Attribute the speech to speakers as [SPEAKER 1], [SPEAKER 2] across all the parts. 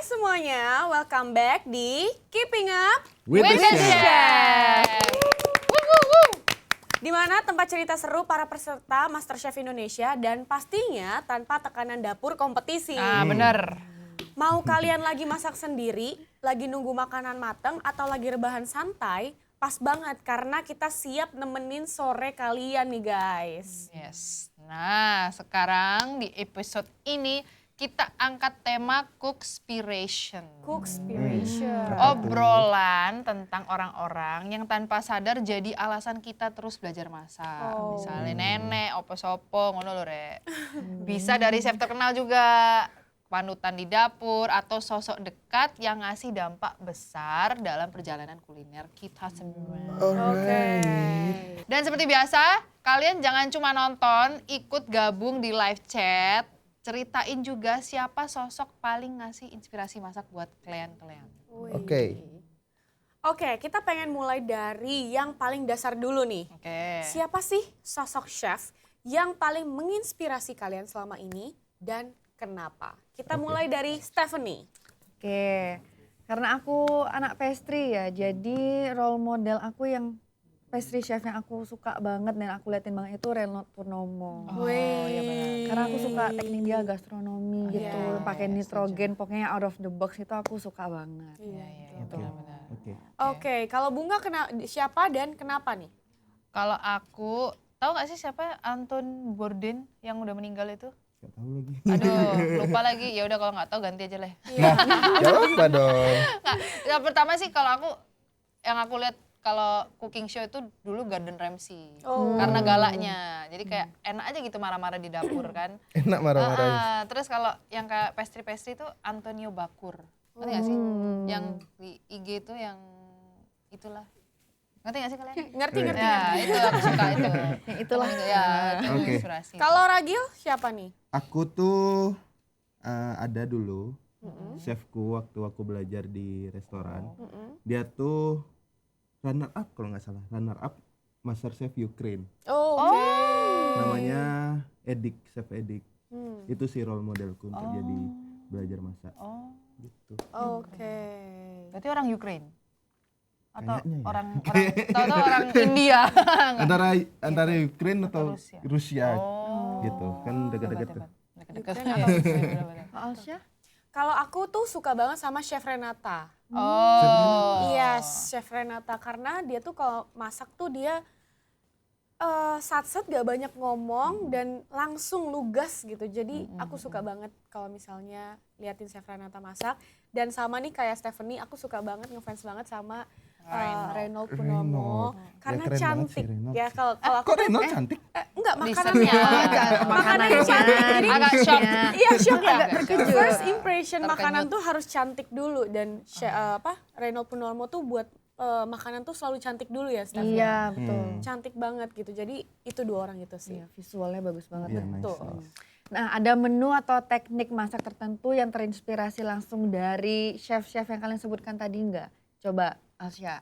[SPEAKER 1] semuanya, welcome back di Keeping Up
[SPEAKER 2] With the
[SPEAKER 1] Chef. Di mana tempat cerita seru para peserta MasterChef Indonesia dan pastinya tanpa tekanan dapur kompetisi.
[SPEAKER 3] Bener.
[SPEAKER 1] Mau kalian lagi masak sendiri, lagi nunggu makanan mateng atau lagi rebahan santai, pas banget karena kita siap nemenin sore kalian nih guys.
[SPEAKER 3] Yes. Nah, sekarang di episode ini kita angkat tema Cookspiration.
[SPEAKER 1] Cookspiration.
[SPEAKER 3] Obrolan tentang orang-orang yang tanpa sadar jadi alasan kita terus belajar masak.
[SPEAKER 1] Oh.
[SPEAKER 3] Misalnya nenek, opo-sopo, ngono lho rek. Bisa dari chef terkenal juga, panutan di dapur, atau sosok dekat yang ngasih dampak besar dalam perjalanan kuliner kita semua.
[SPEAKER 1] Oke.
[SPEAKER 3] Dan seperti biasa, kalian jangan cuma nonton, ikut gabung di live chat. Ceritain juga siapa sosok paling ngasih inspirasi masak buat kalian-kalian.
[SPEAKER 2] Oke.
[SPEAKER 1] Oke, kita pengen mulai dari yang paling dasar dulu nih.
[SPEAKER 3] Oke.
[SPEAKER 1] Siapa sih sosok chef yang paling menginspirasi kalian selama ini dan kenapa? Kita mulai dari Stephanie.
[SPEAKER 4] Oke, karena aku anak pastry ya, jadi role model aku yang pastry chef yang aku suka banget dan aku liatin banget itu Reynold Purnomo.
[SPEAKER 3] Iya benar.
[SPEAKER 4] Karena aku suka teknik dia gastronomi gitu,
[SPEAKER 1] iya,
[SPEAKER 4] pakai nitrogen, pokoknya out of the box itu aku suka banget.
[SPEAKER 3] Iya, benar-benar.
[SPEAKER 2] Oke.
[SPEAKER 1] Oke, kalau Bunga siapa dan kenapa nih?
[SPEAKER 3] Kalau aku, tahu gak sih siapa Anton Bourdain yang udah meninggal itu?
[SPEAKER 2] Gak tahu lagi.
[SPEAKER 3] Aduh, lupa lagi. Ya udah kalau nggak tahu ganti aja lah.
[SPEAKER 2] Jawab apa dong?
[SPEAKER 3] Nah, yang pertama sih kalau aku, yang aku lihat kalau cooking show itu dulu Gordon Ramsay.
[SPEAKER 1] Oh.
[SPEAKER 3] Karena galaknya. Jadi kayak enak aja gitu marah-marah di dapur kan.
[SPEAKER 2] Enak marah-marah.
[SPEAKER 3] Terus kalau yang kayak pastry-pastry itu Antonio Bakur. Ngerti gak sih? Yang di IG itu yang itulah. Ngerti gak sih kalian?
[SPEAKER 1] Ngerti.
[SPEAKER 3] Ya, itu aku suka itu.
[SPEAKER 4] Yang itulah.
[SPEAKER 3] Ya, itu
[SPEAKER 2] Oke.
[SPEAKER 3] inspirasi.
[SPEAKER 1] Kalau Ragil siapa nih?
[SPEAKER 2] Aku tuh ada dulu chefku waktu aku belajar di restoran. Dia tuh runner up kalau nggak salah, runner up MasterChef Ukraine.
[SPEAKER 1] Oh, oke.
[SPEAKER 2] Namanya Edik, Chef Edik. Itu sih role modelku untuk jadi belajar masak.
[SPEAKER 3] Oh,
[SPEAKER 2] Gitu.
[SPEAKER 1] Oke.
[SPEAKER 3] berarti orang Ukraine? Atau
[SPEAKER 2] Kayaknya ya.
[SPEAKER 3] orang tahu-tahu orang India?
[SPEAKER 2] Antara Ukraine atau
[SPEAKER 3] Rusia.
[SPEAKER 2] Rusia,
[SPEAKER 3] Oh.
[SPEAKER 2] gitu. Kan dekat-dekat tuh.
[SPEAKER 3] Dekat-dekat.
[SPEAKER 1] Ukraine
[SPEAKER 3] Iya, bener-bener.
[SPEAKER 4] Kak Alsya?
[SPEAKER 1] Kalau aku tuh suka banget sama Chef Renata.
[SPEAKER 3] Oh.
[SPEAKER 1] Yes, Chef Renata karena dia tuh kalau masak tuh dia sat-set gak banyak ngomong dan langsung lugas gitu. Jadi aku suka banget kalau misalnya liatin Chef Renata masak. Dan sama nih kayak Stephanie, aku suka banget ngefans banget sama Reynold Purnomo. Karena
[SPEAKER 2] Ya, keren banget sih
[SPEAKER 1] cantik
[SPEAKER 2] Reynold.
[SPEAKER 1] ya kalau aku
[SPEAKER 2] Kok Reynold cantik?
[SPEAKER 1] enggak
[SPEAKER 3] Desainnya.
[SPEAKER 1] makanannya. Makanannya cantik. Jadi
[SPEAKER 3] Agak shock.
[SPEAKER 1] iya shock ya.
[SPEAKER 3] Agak terkejut.
[SPEAKER 1] First impression
[SPEAKER 3] Terkejut.
[SPEAKER 1] makanan tuh harus cantik dulu dan Reynold Purnomo tuh buat makanan tuh selalu cantik dulu ya Steph.
[SPEAKER 4] Iya, betul.
[SPEAKER 1] Cantik banget gitu. Jadi itu dua orang itu sih.
[SPEAKER 4] Iya, visualnya bagus banget.
[SPEAKER 2] Iya, nice,
[SPEAKER 1] Tuh.
[SPEAKER 2] nice.
[SPEAKER 4] Nah, ada menu atau teknik masak tertentu yang terinspirasi langsung dari chef-chef yang kalian sebutkan tadi enggak? Coba Alsya.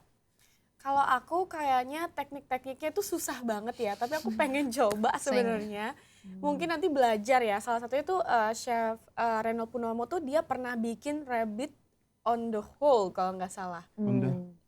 [SPEAKER 1] Kalau aku kayaknya teknik-tekniknya itu susah banget ya, tapi aku pengen coba sebenarnya. Mungkin nanti belajar ya. Salah satunya tuh Chef Reynold Purnomo tuh dia pernah bikin rabbit on the whole kalau nggak salah.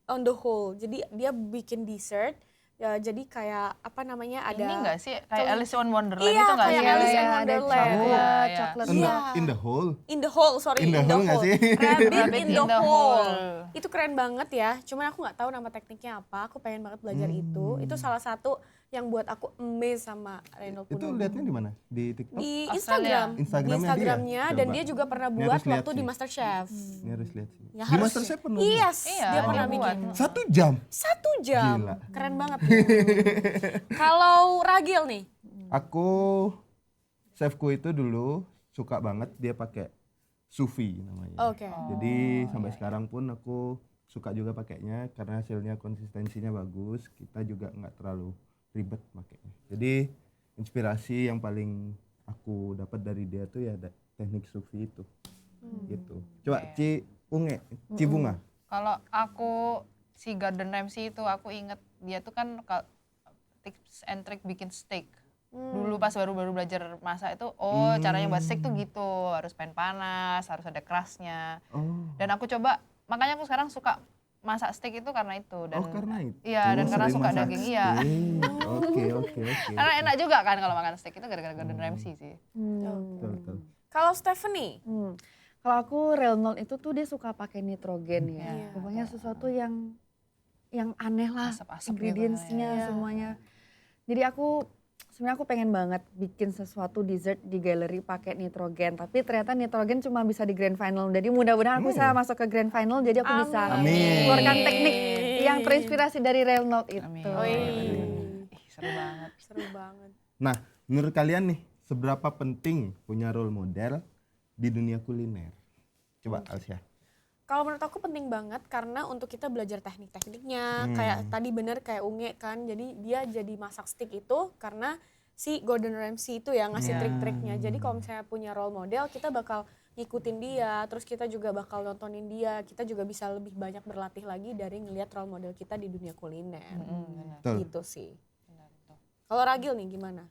[SPEAKER 1] On the whole. Jadi dia bikin dessert. Ya, jadi kayak apa namanya ada.
[SPEAKER 3] Ini enggak sih kayak Alice in Wonderland
[SPEAKER 1] Iya,
[SPEAKER 3] itu enggak
[SPEAKER 1] kayak
[SPEAKER 3] sih?
[SPEAKER 1] Alice in
[SPEAKER 4] Ada
[SPEAKER 1] Wonderland.
[SPEAKER 4] coklat,
[SPEAKER 3] Iya.
[SPEAKER 4] coklat.
[SPEAKER 1] Iya.
[SPEAKER 2] In the hole.
[SPEAKER 1] In the hole, sorry.
[SPEAKER 2] In the hole nggak sih?
[SPEAKER 1] Rabbit in the hole.
[SPEAKER 3] hole.
[SPEAKER 1] Itu keren banget ya. Cuman aku nggak tahu nama tekniknya apa. Aku pengen banget belajar itu. Itu salah satu yang buat aku amazed sama Reynold
[SPEAKER 2] Itu
[SPEAKER 1] Purnomo.
[SPEAKER 2] liatnya di mana? Di TikTok?
[SPEAKER 1] Di
[SPEAKER 3] Australia.
[SPEAKER 1] Instagram. Di
[SPEAKER 2] Instagramnya
[SPEAKER 1] Instagramnya
[SPEAKER 2] dia?
[SPEAKER 1] dan
[SPEAKER 2] Coba.
[SPEAKER 1] dia juga pernah
[SPEAKER 2] Ini
[SPEAKER 1] buat
[SPEAKER 2] harus lihat
[SPEAKER 1] waktu di
[SPEAKER 2] sih.
[SPEAKER 1] MasterChef.
[SPEAKER 2] Ini harus lihat sih.
[SPEAKER 1] Ya,
[SPEAKER 2] Di
[SPEAKER 1] harus.
[SPEAKER 2] MasterChef penuh.
[SPEAKER 1] Yes,
[SPEAKER 3] Iya,
[SPEAKER 1] dia pernah
[SPEAKER 3] dia
[SPEAKER 1] bikin.
[SPEAKER 3] buat.
[SPEAKER 2] 1 jam.
[SPEAKER 1] 1 jam.
[SPEAKER 2] Gila.
[SPEAKER 1] Keren banget. Kalau Ragil nih.
[SPEAKER 2] Aku chefku itu dulu suka banget dia pakai sous vide namanya.
[SPEAKER 1] Oke.
[SPEAKER 2] Jadi sampai sekarang pun aku suka juga pakainya karena hasilnya konsistensinya bagus. Kita juga nggak terlalu ribet pakainya. Jadi inspirasi yang paling aku dapat dari dia tuh ya teknik sous vide itu. Gitu. Coba Ci Bunga.
[SPEAKER 3] Kalau aku si Gordon Ramsay itu aku inget dia tuh kan tips and trick bikin steak. Dulu pas baru-baru belajar masak itu, caranya buat steak tuh gitu, harus pan panas, harus ada kerasnya.
[SPEAKER 2] Oh.
[SPEAKER 3] Dan aku coba, makanya aku sekarang suka masak steak itu karena itu. Dan,
[SPEAKER 2] Karena itu.
[SPEAKER 3] Iya, dan karena
[SPEAKER 2] Sering
[SPEAKER 3] suka
[SPEAKER 2] masak
[SPEAKER 3] daging, iya.
[SPEAKER 2] steak. Oke.
[SPEAKER 3] Karena enak juga kan kalau makan steak itu gara-gara Gordon Ramsay sih.
[SPEAKER 2] Betul.
[SPEAKER 1] Kalau Stephanie?
[SPEAKER 4] Kalau aku Reynolds itu tuh dia suka pakai nitrogen ya.
[SPEAKER 1] Iya.
[SPEAKER 4] Pokoknya sesuatu yang aneh lah,
[SPEAKER 3] Asap-asap gitu
[SPEAKER 4] ingredients-nya
[SPEAKER 1] ya.
[SPEAKER 4] semuanya. Jadi sebenarnya aku pengen banget bikin sesuatu dessert di galeri pakai nitrogen. Tapi ternyata nitrogen cuma bisa di grand final. Jadi mudah-mudahan aku bisa masuk ke grand final. Jadi aku bisa
[SPEAKER 2] Amin.
[SPEAKER 4] keluarkan teknik yang terinspirasi dari Reynolds itu.
[SPEAKER 3] Amin. Seru banget.
[SPEAKER 1] Seru banget.
[SPEAKER 2] Nah, menurut kalian nih, seberapa penting punya role model di dunia kuliner? Coba Alsya.
[SPEAKER 1] Kalau menurut aku penting banget karena untuk kita belajar teknik-tekniknya, kayak tadi bener kayak Unge kan, jadi dia jadi masak steak itu karena si Gordon Ramsay itu ya ngasih trik-triknya. Jadi kalau misalnya punya role model, kita bakal ngikutin dia, terus kita juga bakal nontonin dia, kita juga bisa lebih banyak berlatih lagi dari ngelihat role model kita di dunia kuliner.
[SPEAKER 2] Betul.
[SPEAKER 1] Gitu sih. Kalau Ragil nih gimana?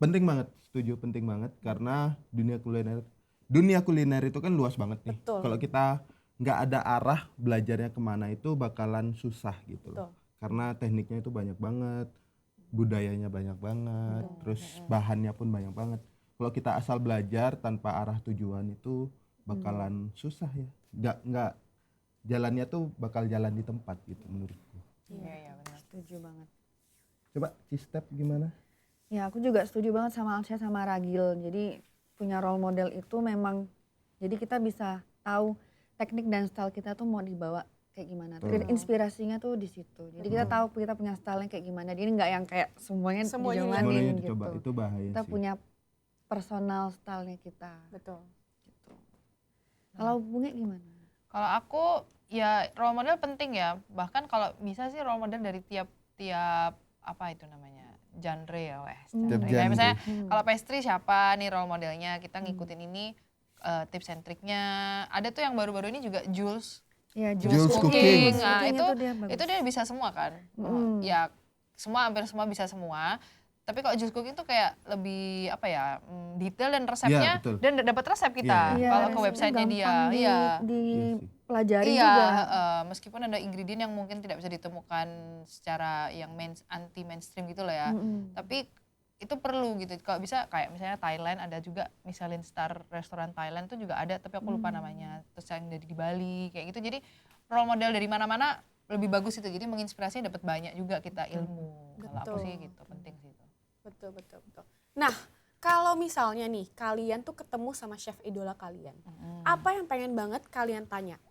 [SPEAKER 2] Penting banget, setuju, penting banget karena dunia kuliner itu kan luas banget nih.
[SPEAKER 1] Betul.
[SPEAKER 2] Kalau kita nggak ada arah belajarnya kemana itu bakalan susah gitu loh.
[SPEAKER 1] Betul.
[SPEAKER 2] Karena tekniknya itu banyak banget, budayanya banyak banget, terus bahannya pun banyak banget. Kalau kita asal belajar tanpa arah tujuan itu bakalan susah ya. Nggak jalannya tuh bakal jalan di tempat gitu menurutku.
[SPEAKER 3] Iya, benar.
[SPEAKER 4] Setuju banget.
[SPEAKER 2] Coba Cistep gimana?
[SPEAKER 4] Ya aku juga setuju banget sama Alsya sama Ragil. Jadi punya role model itu memang, jadi kita bisa tahu teknik dan style kita tuh mau dibawa kayak gimana. Dan inspirasinya tuh di situ. Jadi kita tahu kita punya style kayak gimana. Jadi nggak yang kayak semuanya
[SPEAKER 1] Semuanya
[SPEAKER 4] dijalanin
[SPEAKER 2] Semuanya
[SPEAKER 4] gitu.
[SPEAKER 2] dicoba, itu bahaya
[SPEAKER 4] Kita
[SPEAKER 2] sih.
[SPEAKER 4] punya personal style-nya kita.
[SPEAKER 1] Betul.
[SPEAKER 4] Gitu. Kalau Bunga gimana?
[SPEAKER 3] Kalau aku ya role model penting ya. Bahkan kalau bisa sih role model dari tiap apa itu namanya genre ya wes.
[SPEAKER 2] Tiap
[SPEAKER 3] Kayak
[SPEAKER 2] genre.
[SPEAKER 3] misalnya kalau pastry siapa nih role modelnya, kita ngikutin ini tips and triknya. Ada tuh yang baru-baru ini juga Jules
[SPEAKER 4] Ya,
[SPEAKER 2] Jules
[SPEAKER 3] Cooking.
[SPEAKER 2] Cooking.
[SPEAKER 3] Nah,
[SPEAKER 4] Cooking
[SPEAKER 3] itu dia bisa semua kan. Ya hampir semua bisa semua. Tapi kalau Jules Cooking tuh kayak lebih apa ya, detail dan resepnya
[SPEAKER 2] betul.
[SPEAKER 3] dan dapat resep kita
[SPEAKER 2] Iya,
[SPEAKER 3] kalau ke websitenya dia. Iya.
[SPEAKER 4] Dipelajari
[SPEAKER 3] Iya,
[SPEAKER 4] juga.
[SPEAKER 3] meskipun ada ingredient yang mungkin tidak bisa ditemukan secara yang anti mainstream gitu lah ya. Tapi itu perlu gitu. Kalau bisa kayak misalnya Thailand ada juga Michelin star restoran Thailand tuh juga ada, tapi aku lupa namanya. Terus yang dari di Bali kayak gitu. Jadi role model dari mana-mana lebih bagus itu. Jadi menginspirasi dapat banyak juga kita ilmu. Kalau aku sih gitu, penting sih itu.
[SPEAKER 1] Betul. Nah, kalau misalnya nih kalian tuh ketemu sama chef idola kalian, apa yang pengen banget kalian tanya?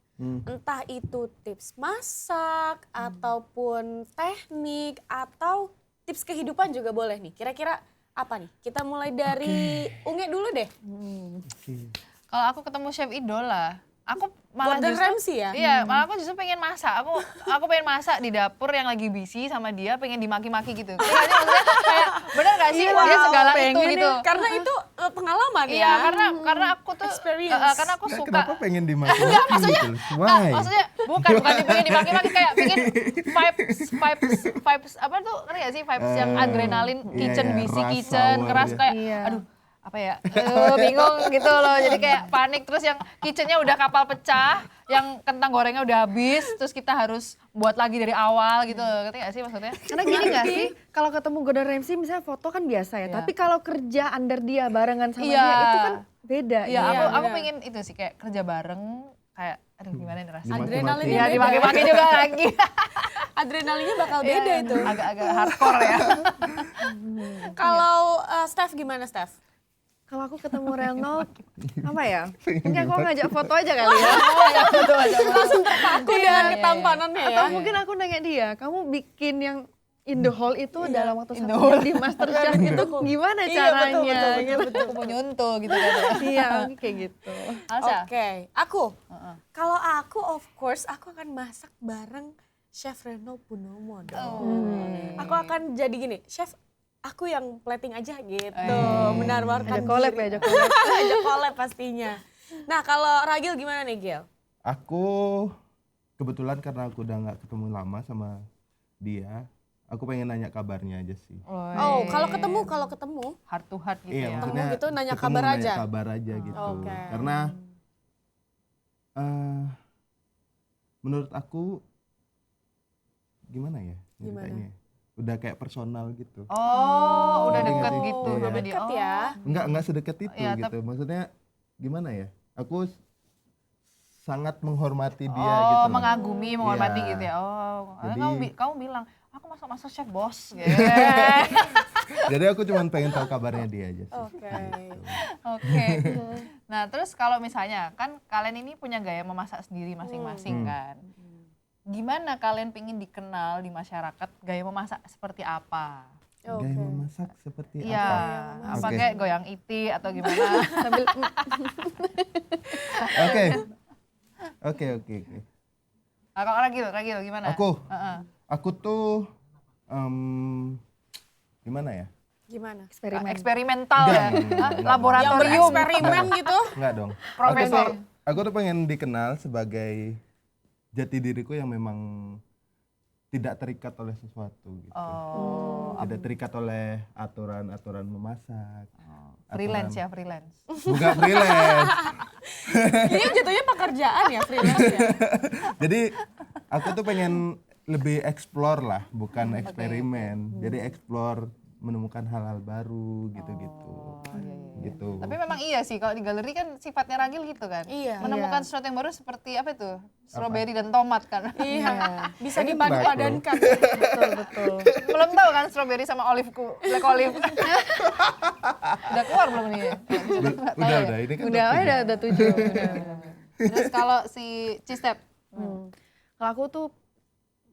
[SPEAKER 1] Entah itu tips masak, ataupun teknik, atau tips kehidupan juga boleh nih. Kira-kira apa nih? Kita mulai dari Unge dulu deh.
[SPEAKER 3] Kalau aku ketemu chef idola, aku malah
[SPEAKER 1] Gordon
[SPEAKER 3] justru
[SPEAKER 1] Ramsay ya?
[SPEAKER 3] Iya, malah aku justru pengen masak. Aku pengen masak di dapur yang lagi busy sama dia, pengen dimaki-maki gitu. Maksudnya kayak bener gak sih dia segala itu gitu.
[SPEAKER 1] Karena itu pengalaman
[SPEAKER 3] Iya,
[SPEAKER 1] ya.
[SPEAKER 3] karena aku tuh
[SPEAKER 1] Experience.
[SPEAKER 3] karena aku suka.
[SPEAKER 2] Kenapa pengen dimaki-maki gitu? Why?
[SPEAKER 3] Maksudnya bukan pengen dimaki-maki, kayak pengen vibes apa tuh, ngerti gak sih vibes yang adrenalin kitchen,
[SPEAKER 2] iya,
[SPEAKER 3] busy
[SPEAKER 2] rush
[SPEAKER 3] kitchen,
[SPEAKER 2] hour
[SPEAKER 3] keras
[SPEAKER 2] ya.
[SPEAKER 3] kayak
[SPEAKER 4] Iya.
[SPEAKER 3] aduh apa ya, bingung gitu loh, jadi kayak panik, terus yang kitchennya udah kapal pecah, yang kentang gorengnya udah habis, terus kita harus buat lagi dari awal gitu, ngerti gak sih maksudnya?
[SPEAKER 4] Karena gini gak sih, kalau ketemu Gordon Ramsay misalnya foto kan biasa ya,
[SPEAKER 3] Iya.
[SPEAKER 4] tapi kalau kerja under dia barengan sama
[SPEAKER 3] Iya.
[SPEAKER 4] dia itu kan beda.
[SPEAKER 3] Iya,
[SPEAKER 4] gitu.
[SPEAKER 3] aku
[SPEAKER 1] bener.
[SPEAKER 3] pengen itu sih kayak kerja bareng, kayak aduh gimana nih rasanya.
[SPEAKER 2] Dimaki-maki.
[SPEAKER 1] Adrenalinnya
[SPEAKER 3] Iya,
[SPEAKER 1] beda.
[SPEAKER 3] dimaki-maki juga lagi.
[SPEAKER 1] Adrenalinnya bakal beda itu.
[SPEAKER 3] Agak-agak hardcore ya.
[SPEAKER 1] Kalau Steph gimana Steph?
[SPEAKER 4] Kalau aku ketemu Reynolds, apa ya? Mungkin aku ngajak foto aja kali ya.
[SPEAKER 1] Langsung terpaku dengan
[SPEAKER 3] iya.
[SPEAKER 1] ketampanannya ya.
[SPEAKER 4] Atau mungkin aku nanya dia, kamu bikin yang in the hall itu dalam waktu
[SPEAKER 3] in the
[SPEAKER 4] 1
[SPEAKER 3] hall.
[SPEAKER 4] jam di Masterchef itu gimana
[SPEAKER 1] Iya,
[SPEAKER 4] caranya?
[SPEAKER 1] betul.
[SPEAKER 3] Aku mau nyontoh gitu kan.
[SPEAKER 4] Iya, kayak gitu.
[SPEAKER 3] Alsa?
[SPEAKER 1] Oke, aku. Kalau aku of course aku akan masak bareng Chef Reno Punomo dong. Aku akan jadi gini, Chef aku yang plating aja gitu, menawarkan
[SPEAKER 4] Ajak collab
[SPEAKER 1] diri.
[SPEAKER 4] ya, ajak collab.
[SPEAKER 1] Ajak collab pastinya. Nah kalau Ragil gimana nih Gil?
[SPEAKER 2] Aku kebetulan karena aku udah nggak ketemu lama sama dia, aku pengen nanya kabarnya aja sih.
[SPEAKER 1] Oh, kalau ketemu
[SPEAKER 3] Heart to heart gitu
[SPEAKER 2] Iya,
[SPEAKER 3] ya.
[SPEAKER 2] maksudnya
[SPEAKER 1] gitu, nanya
[SPEAKER 2] ketemu,
[SPEAKER 1] kabar
[SPEAKER 2] nanya
[SPEAKER 1] aja?
[SPEAKER 2] kabar aja gitu.
[SPEAKER 1] Oke.
[SPEAKER 2] Karena menurut aku gimana ya
[SPEAKER 1] Gimana?
[SPEAKER 2] ceritanya? Udah kayak personal gitu.
[SPEAKER 3] Oh, udah
[SPEAKER 2] Ngerti
[SPEAKER 3] deket
[SPEAKER 2] nggak sih?
[SPEAKER 3] gitu
[SPEAKER 2] Iya.
[SPEAKER 3] sama dia.
[SPEAKER 1] Deket ya.
[SPEAKER 2] Enggak sedekat itu
[SPEAKER 3] Iya,
[SPEAKER 2] gitu. Maksudnya gimana ya? Aku sangat menghormati dia
[SPEAKER 3] Oh,
[SPEAKER 2] gitu. loh.
[SPEAKER 3] mengagumi, menghormati
[SPEAKER 2] Iya.
[SPEAKER 3] gitu ya. Oh,
[SPEAKER 2] Jadi-
[SPEAKER 3] kamu bilang, aku masuk chef bos. Gitu.
[SPEAKER 2] Jadi aku cuma pengen tahu kabarnya dia aja sih.
[SPEAKER 1] Oke.
[SPEAKER 3] Oke. Nah, terus kalau misalnya kan kalian ini punya gaya memasak sendiri masing-masing kan. Gimana kalian pengen dikenal di masyarakat gaya memasak seperti apa?
[SPEAKER 2] Gaya memasak seperti
[SPEAKER 3] Iya,
[SPEAKER 2] apa?
[SPEAKER 3] apa
[SPEAKER 2] Oke.
[SPEAKER 3] kayak goyang iti atau gimana?
[SPEAKER 4] Sambil
[SPEAKER 2] Oke. Oke.
[SPEAKER 3] Nah, kalau Ragil gimana?
[SPEAKER 2] Aku?
[SPEAKER 3] Heeh.
[SPEAKER 2] Aku tuh gimana ya?
[SPEAKER 1] Gimana?
[SPEAKER 4] eksperimen.
[SPEAKER 3] Eksperimental
[SPEAKER 2] Enggak,
[SPEAKER 3] ya?
[SPEAKER 2] enggak.
[SPEAKER 1] Yang
[SPEAKER 3] Laboratorium.
[SPEAKER 1] bereksperimen gitu.
[SPEAKER 2] Enggak dong.
[SPEAKER 3] Profesor.
[SPEAKER 2] Aku tuh pengen dikenal sebagai jati diriku yang memang tidak terikat oleh sesuatu gitu.
[SPEAKER 3] Oh,
[SPEAKER 2] Tidak terikat oleh aturan-aturan memasak.
[SPEAKER 3] freelance ya, freelance.
[SPEAKER 2] Bukan freelance.
[SPEAKER 1] Ini jatuhnya pekerjaan ya, freelance ya.
[SPEAKER 2] Jadi aku tuh pengen lebih explore lah, bukan eksperimen. Jadi explore, menemukan hal-hal baru gitu-gitu. Gitu.
[SPEAKER 3] Tapi memang iya sih, kalau di galeri kan sifatnya Ragil gitu kan.
[SPEAKER 1] Iya.
[SPEAKER 3] Menemukan sesuatu yang baru seperti apa itu? Strawberry dan tomat kan.
[SPEAKER 1] Iya, bisa
[SPEAKER 2] Enak
[SPEAKER 1] dipadu-padankan.
[SPEAKER 4] Betul.
[SPEAKER 3] Belum tahu kan strawberry sama black olive. Udah keluar belum nih?
[SPEAKER 2] Udah, ini kan
[SPEAKER 4] Udah,
[SPEAKER 2] topik.
[SPEAKER 4] udah 7.
[SPEAKER 3] Terus kalau si Cistep,
[SPEAKER 4] Kalau aku tuh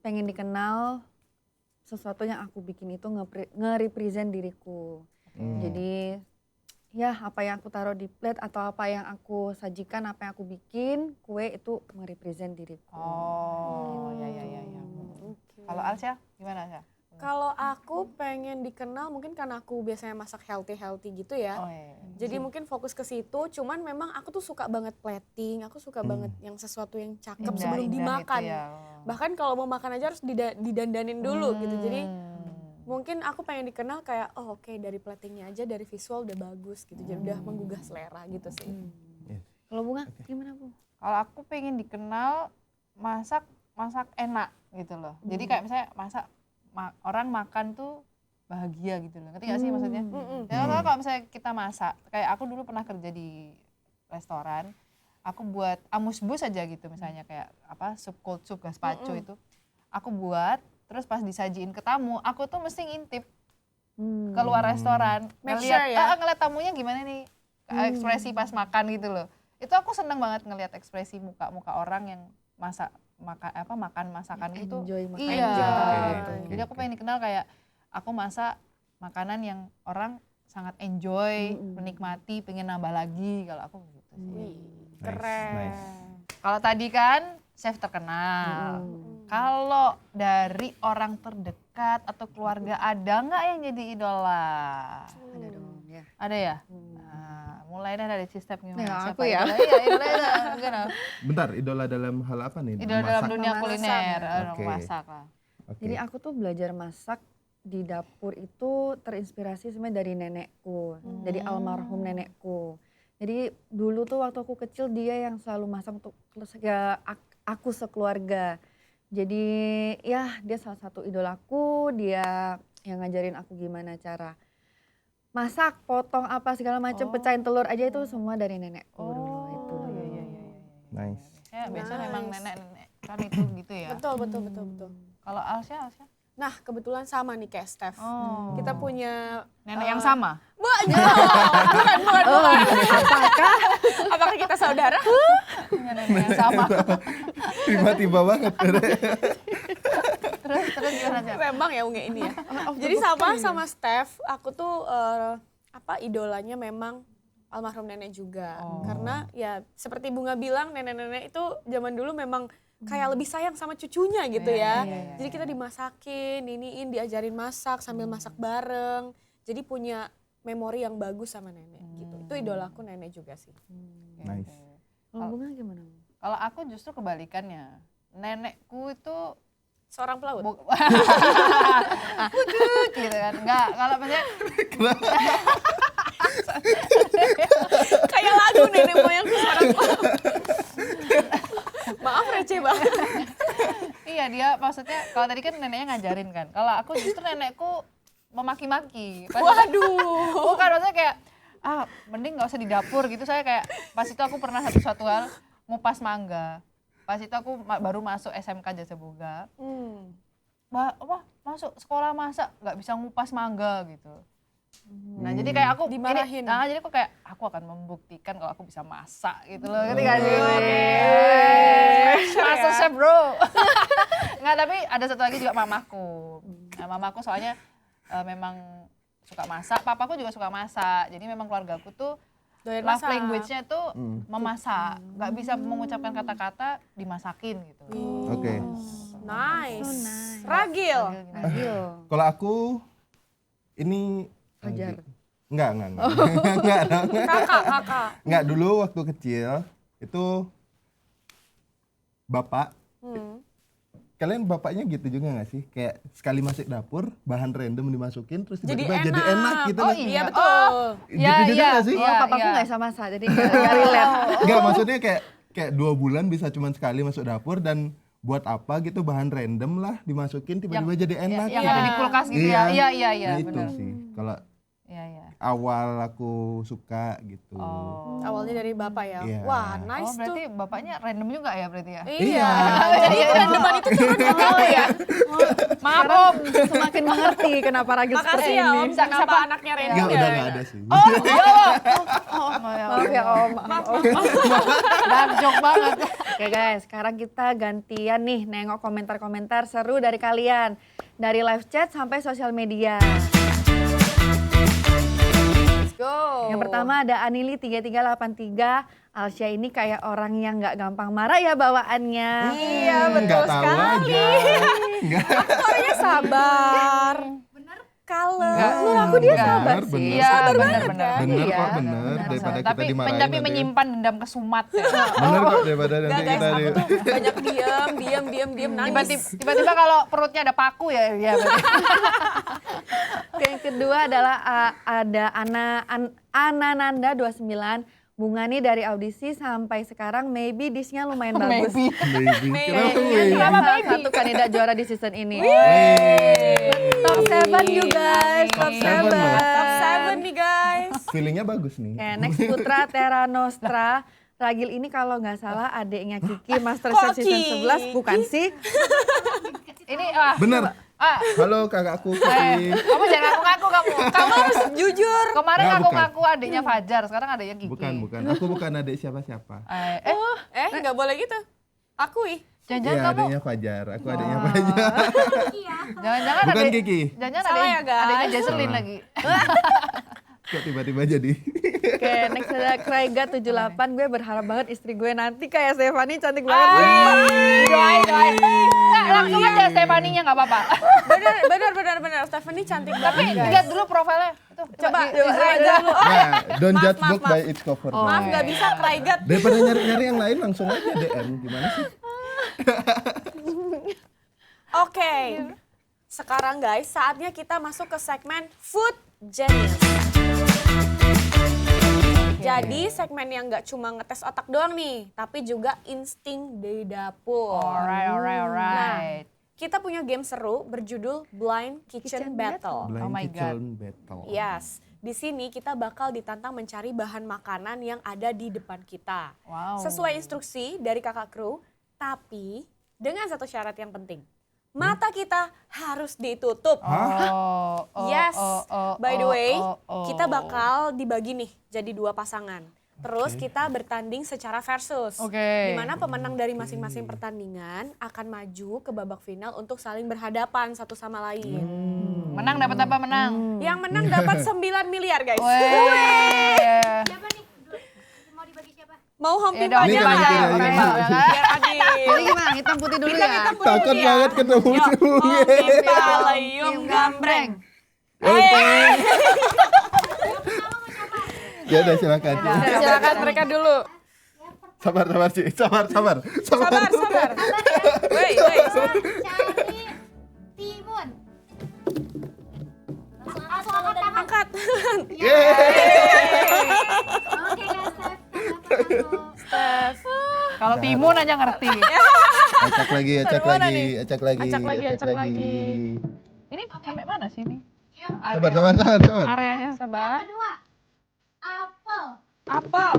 [SPEAKER 4] pengen dikenal sesuatu yang aku bikin itu nge-represent diriku. Jadi ya apa yang aku taruh di plate atau apa yang aku sajikan, apa yang aku bikin, kue itu nge-represent diriku.
[SPEAKER 3] oh ya. Kalau Alsya gimana Alsya?
[SPEAKER 1] Kalau aku pengen dikenal mungkin karena aku biasanya masak healthy gitu ya.
[SPEAKER 3] Oh iya.
[SPEAKER 1] Jadi mungkin fokus ke situ, cuman memang aku tuh suka banget plating, aku suka banget yang sesuatu yang cakep sebelum dimakan.
[SPEAKER 3] Gitu ya.
[SPEAKER 1] Bahkan kalau mau makan aja harus didandanin dulu gitu. Jadi mungkin aku pengen dikenal kayak oh oke, dari platingnya aja, dari visual udah bagus gitu. Jadi udah menggugah selera gitu sih.
[SPEAKER 2] Yes.
[SPEAKER 4] Kalau Bunga gimana Bu?
[SPEAKER 3] Kalau aku pengen dikenal masak enak gitu loh. Jadi kayak misalnya orang makan tuh bahagia gitu loh. Ngerti gak sih maksudnya? Ya kalau misalnya kita masak, kayak aku dulu pernah kerja di restoran, aku buat amusbus aja gitu misalnya kayak apa cold soup gazpacho itu. Aku buat terus pas disajiin ke tamu, aku tuh mesti ngintip keluar restoran,
[SPEAKER 1] Make
[SPEAKER 3] ngeliat
[SPEAKER 1] sure ya.
[SPEAKER 3] ngeliat tamunya gimana nih ekspresi pas makan gitu loh. Itu aku seneng banget ngeliat ekspresi muka orang yang makan masakan itu.
[SPEAKER 4] Enjoy makan.
[SPEAKER 3] Iya.
[SPEAKER 2] Oke.
[SPEAKER 3] Jadi aku pengen dikenal kayak aku masak makanan yang orang sangat enjoy, menikmati, pengen nambah lagi kalau aku gitu sih.
[SPEAKER 1] Keren.
[SPEAKER 2] Nice.
[SPEAKER 3] Kalau tadi kan chef terkenal. Kalau dari orang terdekat atau keluarga ada nggak yang jadi idola?
[SPEAKER 4] Ada dong ya.
[SPEAKER 3] Ada ya? Nah, mulai dari Cistep gimana?
[SPEAKER 4] Ya,
[SPEAKER 3] Siapa
[SPEAKER 4] aku ya.
[SPEAKER 3] idola? Iya, idola gimana?
[SPEAKER 2] Bentar, idola dalam hal apa nih?
[SPEAKER 3] Idola dalam
[SPEAKER 2] Masak?
[SPEAKER 3] dunia
[SPEAKER 1] Memasak.
[SPEAKER 3] kuliner,
[SPEAKER 2] Oke.
[SPEAKER 3] masak lah.
[SPEAKER 2] Oke.
[SPEAKER 4] Jadi aku tuh belajar masak di dapur itu terinspirasi sebenarnya dari nenekku, dari almarhum nenekku. Jadi dulu tuh waktu aku kecil dia yang selalu masak untuk aku sekeluarga. Jadi ya dia salah satu idolaku, dia yang ngajarin aku gimana cara masak, potong apa segala macam, pecahin telur aja itu semua dari nenekku dulu itu.
[SPEAKER 3] Iya.
[SPEAKER 2] Nice.
[SPEAKER 3] Ya, biasanya
[SPEAKER 1] Nice.
[SPEAKER 3] memang nenek-nenek kan itu gitu ya.
[SPEAKER 1] Betul.
[SPEAKER 3] Kalau Alsya?
[SPEAKER 1] Nah, kebetulan sama nih kayak Steph.
[SPEAKER 3] Oh.
[SPEAKER 1] Kita punya
[SPEAKER 3] Nenek yang sama?
[SPEAKER 1] bukan. Apakah kita saudara?
[SPEAKER 3] Nenek yang sama.
[SPEAKER 2] Tiba-tiba banget.
[SPEAKER 3] Terus gimana sih?
[SPEAKER 1] Memang ya Unge ini ya. Jadi sama Steph, aku tuh idolanya memang almarhum nenek juga. Karena ya seperti Bunga bilang, nenek-nenek itu zaman dulu memang kayak lebih sayang sama cucunya gitu ya. Jadi kita dimasakin, diajarin masak sambil masak bareng. Jadi punya memori yang bagus sama nenek gitu. Itu idolaku nenek juga sih.
[SPEAKER 2] Nice.
[SPEAKER 4] Kalau Bunga gimana?
[SPEAKER 3] Kalau aku justru kebalikannya. Nenekku itu
[SPEAKER 1] Seorang pelaut.
[SPEAKER 3] Putut gitu kan. Enggak, kalau maksudnya
[SPEAKER 1] Kayak lagu nenek moyangku seorang pelaut. Maaf receh banget.
[SPEAKER 3] iya dia maksudnya kalau tadi kan neneknya ngajarin kan. Kalau aku justru nenekku memaki-maki.
[SPEAKER 1] Waduh.
[SPEAKER 3] Bukan maksudnya kayak mending nggak usah di dapur gitu. Saya kayak pas itu aku pernah satu hal ngupas mangga. Pas itu aku baru masuk SMK Jasa Boga. Masuk sekolah masak nggak bisa ngupas mangga gitu. Nah jadi kayak aku
[SPEAKER 1] Dimarahin.
[SPEAKER 3] jadi aku akan membuktikan kalau aku bisa masak gitu loh. Ngerti gak sih? Master chef bro. Nggak, tapi ada satu lagi juga mamaku. Nah, mamaku soalnya memang suka masak, papaku juga suka masak. Jadi memang keluargaku tuh
[SPEAKER 1] Doyan
[SPEAKER 3] love
[SPEAKER 1] masak.
[SPEAKER 3] language-nya tuh memasak. Nggak bisa mengucapkan kata-kata, dimasakin gitu.
[SPEAKER 2] Oke.
[SPEAKER 1] Nice.
[SPEAKER 4] nice.
[SPEAKER 1] Ragil.
[SPEAKER 4] Ayo.
[SPEAKER 2] Kalau aku ini
[SPEAKER 4] Fajar.
[SPEAKER 2] Enggak.
[SPEAKER 1] Kakak.
[SPEAKER 2] Enggak, dulu waktu kecil itu bapak, kalian bapaknya gitu juga nggak sih? Kayak sekali masuk dapur, bahan random dimasukin terus tiba-tiba jadi enak gitu.
[SPEAKER 1] Oh
[SPEAKER 2] loh.
[SPEAKER 1] iya betul.
[SPEAKER 2] Gitu juga nggak sih?
[SPEAKER 4] Oh, papaku nggak bisa masak, jadi nggak relate.
[SPEAKER 2] Enggak, maksudnya kayak 2 bulan bisa cuma sekali masuk dapur dan buat apa gitu bahan random lah dimasukin tiba-tiba jadi enak.
[SPEAKER 3] Yang ada di kulkas gitu ya. Iya,
[SPEAKER 2] Nah, itu
[SPEAKER 3] benar.
[SPEAKER 2] sih. Kalau
[SPEAKER 3] Iya.
[SPEAKER 2] awal aku suka gitu.
[SPEAKER 3] Oh.
[SPEAKER 1] Awalnya dari bapak ya.
[SPEAKER 2] Iya.
[SPEAKER 1] Wah,
[SPEAKER 3] Oh,
[SPEAKER 1] nice tuh.
[SPEAKER 3] berarti bapaknya random juga ya berarti ya?
[SPEAKER 1] Iya. Jadi itu randoman itu turun ke kamu ya.
[SPEAKER 3] Maaf Om.
[SPEAKER 4] Semakin mengerti kenapa Ragil seperti
[SPEAKER 1] Makasih ya
[SPEAKER 4] ini.
[SPEAKER 1] Om, kenapa anaknya
[SPEAKER 2] Enggak,
[SPEAKER 1] random
[SPEAKER 2] udah
[SPEAKER 1] ya.
[SPEAKER 2] enggak ada sih.
[SPEAKER 3] Oh,
[SPEAKER 4] Maaf ya Om.
[SPEAKER 3] dark joke banget.
[SPEAKER 4] Oke guys, sekarang kita gantian nih nengok komentar-komentar seru dari kalian. Dari live chat sampai sosial media.
[SPEAKER 1] Go.
[SPEAKER 4] Yang pertama ada Anili 3383. Alsya ini kayak orang yang nggak gampang marah ya bawaannya.
[SPEAKER 1] Iya, betul
[SPEAKER 2] Nggak tahu
[SPEAKER 1] sekali.
[SPEAKER 2] aja. Enggak.
[SPEAKER 1] Orangnya sabar. Kalem.
[SPEAKER 4] Menurut aku dia sabar
[SPEAKER 2] Bener,
[SPEAKER 4] sih.
[SPEAKER 2] bener.
[SPEAKER 3] Iya,
[SPEAKER 1] banget
[SPEAKER 3] benar-benar.
[SPEAKER 1] kan?
[SPEAKER 2] Bener
[SPEAKER 4] Iya,
[SPEAKER 2] kok, bener. Daripada kita
[SPEAKER 3] Tapi
[SPEAKER 2] dimarahin
[SPEAKER 3] tapi
[SPEAKER 2] nanti.
[SPEAKER 3] menyimpan dendam kesumat ya.
[SPEAKER 2] Bener kok, daripada
[SPEAKER 1] Enggak
[SPEAKER 2] nanti
[SPEAKER 1] guys,
[SPEAKER 2] kita
[SPEAKER 1] aku tuh banyak diam nangis.
[SPEAKER 3] Tiba-tiba kalau perutnya ada paku ya berarti.
[SPEAKER 4] Oke, yang kedua adalah ada Anananda 29. Bunga nih dari audisi sampai sekarang maybe dishnya lumayan bagus.
[SPEAKER 3] Maybe.
[SPEAKER 2] Maybe. Kenapa
[SPEAKER 4] Kayaknya
[SPEAKER 2] maybe?
[SPEAKER 4] dia
[SPEAKER 3] Kenapa
[SPEAKER 4] salah
[SPEAKER 3] maybe?
[SPEAKER 4] satu kandidat juara di season ini.
[SPEAKER 2] Wey.
[SPEAKER 4] Top 7 you guys, top 7.
[SPEAKER 2] Top 7 loh.
[SPEAKER 1] Top 7 nih guys.
[SPEAKER 2] Feelingnya bagus nih.
[SPEAKER 4] Oke, next Putra Terra Nostra. Ragil ini kalau nggak salah adiknya Kiki Masterchef
[SPEAKER 1] Kok
[SPEAKER 4] season 11, bukan sih?
[SPEAKER 3] Ini
[SPEAKER 2] Bener.
[SPEAKER 3] Ah,
[SPEAKER 2] Halo kakakku Kiki.
[SPEAKER 3] kamu jangan ngaku-ngaku kamu.
[SPEAKER 1] Kamu harus jujur.
[SPEAKER 3] Kemarin
[SPEAKER 2] Nggak,
[SPEAKER 3] aku
[SPEAKER 2] bukan.
[SPEAKER 3] ngaku adiknya Fajar, sekarang adiknya Kiki.
[SPEAKER 2] Bukan. Aku bukan adik siapa-siapa.
[SPEAKER 1] Nggak boleh gitu. Akui.
[SPEAKER 3] Jangan-jangan
[SPEAKER 2] Iya,
[SPEAKER 3] kamu
[SPEAKER 2] adiknya Fajar. Aku adiknya Fajar.
[SPEAKER 3] jangan-jangan
[SPEAKER 2] Bukan
[SPEAKER 3] adik
[SPEAKER 2] Kiki.
[SPEAKER 3] jangan-jangan
[SPEAKER 1] Salah ya, guys.
[SPEAKER 3] adiknya Jesselyn
[SPEAKER 2] Salah.
[SPEAKER 3] lagi.
[SPEAKER 2] Kok tiba-tiba jadi.
[SPEAKER 4] Oke, next ada Kraiga 78. Gue berharap banget istri gue nanti kayak Stefani cantik banget.
[SPEAKER 3] Doain. Nggak, langsung aja Stefani-nya nggak apa-apa.
[SPEAKER 1] Bener. Stephanie cantik
[SPEAKER 3] Tapi
[SPEAKER 1] banget guys.
[SPEAKER 3] lihat dulu profilnya. Itu,
[SPEAKER 1] Coba,
[SPEAKER 3] Israel.
[SPEAKER 2] Nah, don't judge
[SPEAKER 1] maaf,
[SPEAKER 2] book by its cover.
[SPEAKER 1] Maaf nggak bisa Kraigat.
[SPEAKER 2] Daripada nyari-nyari yang lain langsung aja DM. Gimana sih?
[SPEAKER 1] Oke. Sekarang guys, saatnya kita masuk ke segmen Food Genius. Jadi segmen yang nggak cuma ngetes otak doang nih, tapi juga insting di dapur.
[SPEAKER 3] Alright.
[SPEAKER 1] Kita punya game seru berjudul Blind Kitchen Battle.
[SPEAKER 2] Blind
[SPEAKER 3] my
[SPEAKER 2] Kitchen Battle.
[SPEAKER 1] Yes, di sini kita bakal ditantang mencari bahan makanan yang ada di depan kita.
[SPEAKER 3] Wow.
[SPEAKER 1] Sesuai instruksi dari kakak kru, tapi dengan satu syarat yang penting. Mata kita harus ditutup. Yes, by the way, kita bakal dibagi nih jadi 2 pasangan. Terus kita bertanding secara versus.
[SPEAKER 3] Oke.
[SPEAKER 1] Di mana pemenang dari masing-masing pertandingan akan maju ke babak final untuk saling berhadapan satu sama lain.
[SPEAKER 3] Menang dapat apa menang?
[SPEAKER 1] Yang menang dapat 9 miliar guys.
[SPEAKER 3] Weh.
[SPEAKER 5] Siapa nih? Mau dibagi siapa?
[SPEAKER 1] Mau home
[SPEAKER 3] Ya
[SPEAKER 1] pimp
[SPEAKER 3] dong,
[SPEAKER 1] aja
[SPEAKER 2] Ini
[SPEAKER 1] nggak?
[SPEAKER 2] kan kita
[SPEAKER 3] Oke,
[SPEAKER 2] aja.
[SPEAKER 1] Biar adil.
[SPEAKER 4] Jadi gimana? Hitam putih dulu ya?
[SPEAKER 1] Hitam putih
[SPEAKER 2] Takut
[SPEAKER 1] dulu ya.
[SPEAKER 2] banget ketemu
[SPEAKER 1] Yuk,
[SPEAKER 2] semuanya.
[SPEAKER 1] home pimp Palayung Gambreng.
[SPEAKER 2] Ya udah silakan.
[SPEAKER 1] Silakan mereka dulu.
[SPEAKER 2] Sabar sih. Sabar.
[SPEAKER 1] Sabar. Wait.
[SPEAKER 5] Cari Oke guys, Steph.
[SPEAKER 3] Kalau Timun aja ngerti.
[SPEAKER 2] Acak lagi, acak lagi, acak lagi,
[SPEAKER 1] Acak lagi.
[SPEAKER 3] Ini sampai mana sih ini?
[SPEAKER 2] Sabar, sabar, sabar, sabar.
[SPEAKER 3] Areanya sabar.
[SPEAKER 5] Kedua, apel.
[SPEAKER 3] Apel.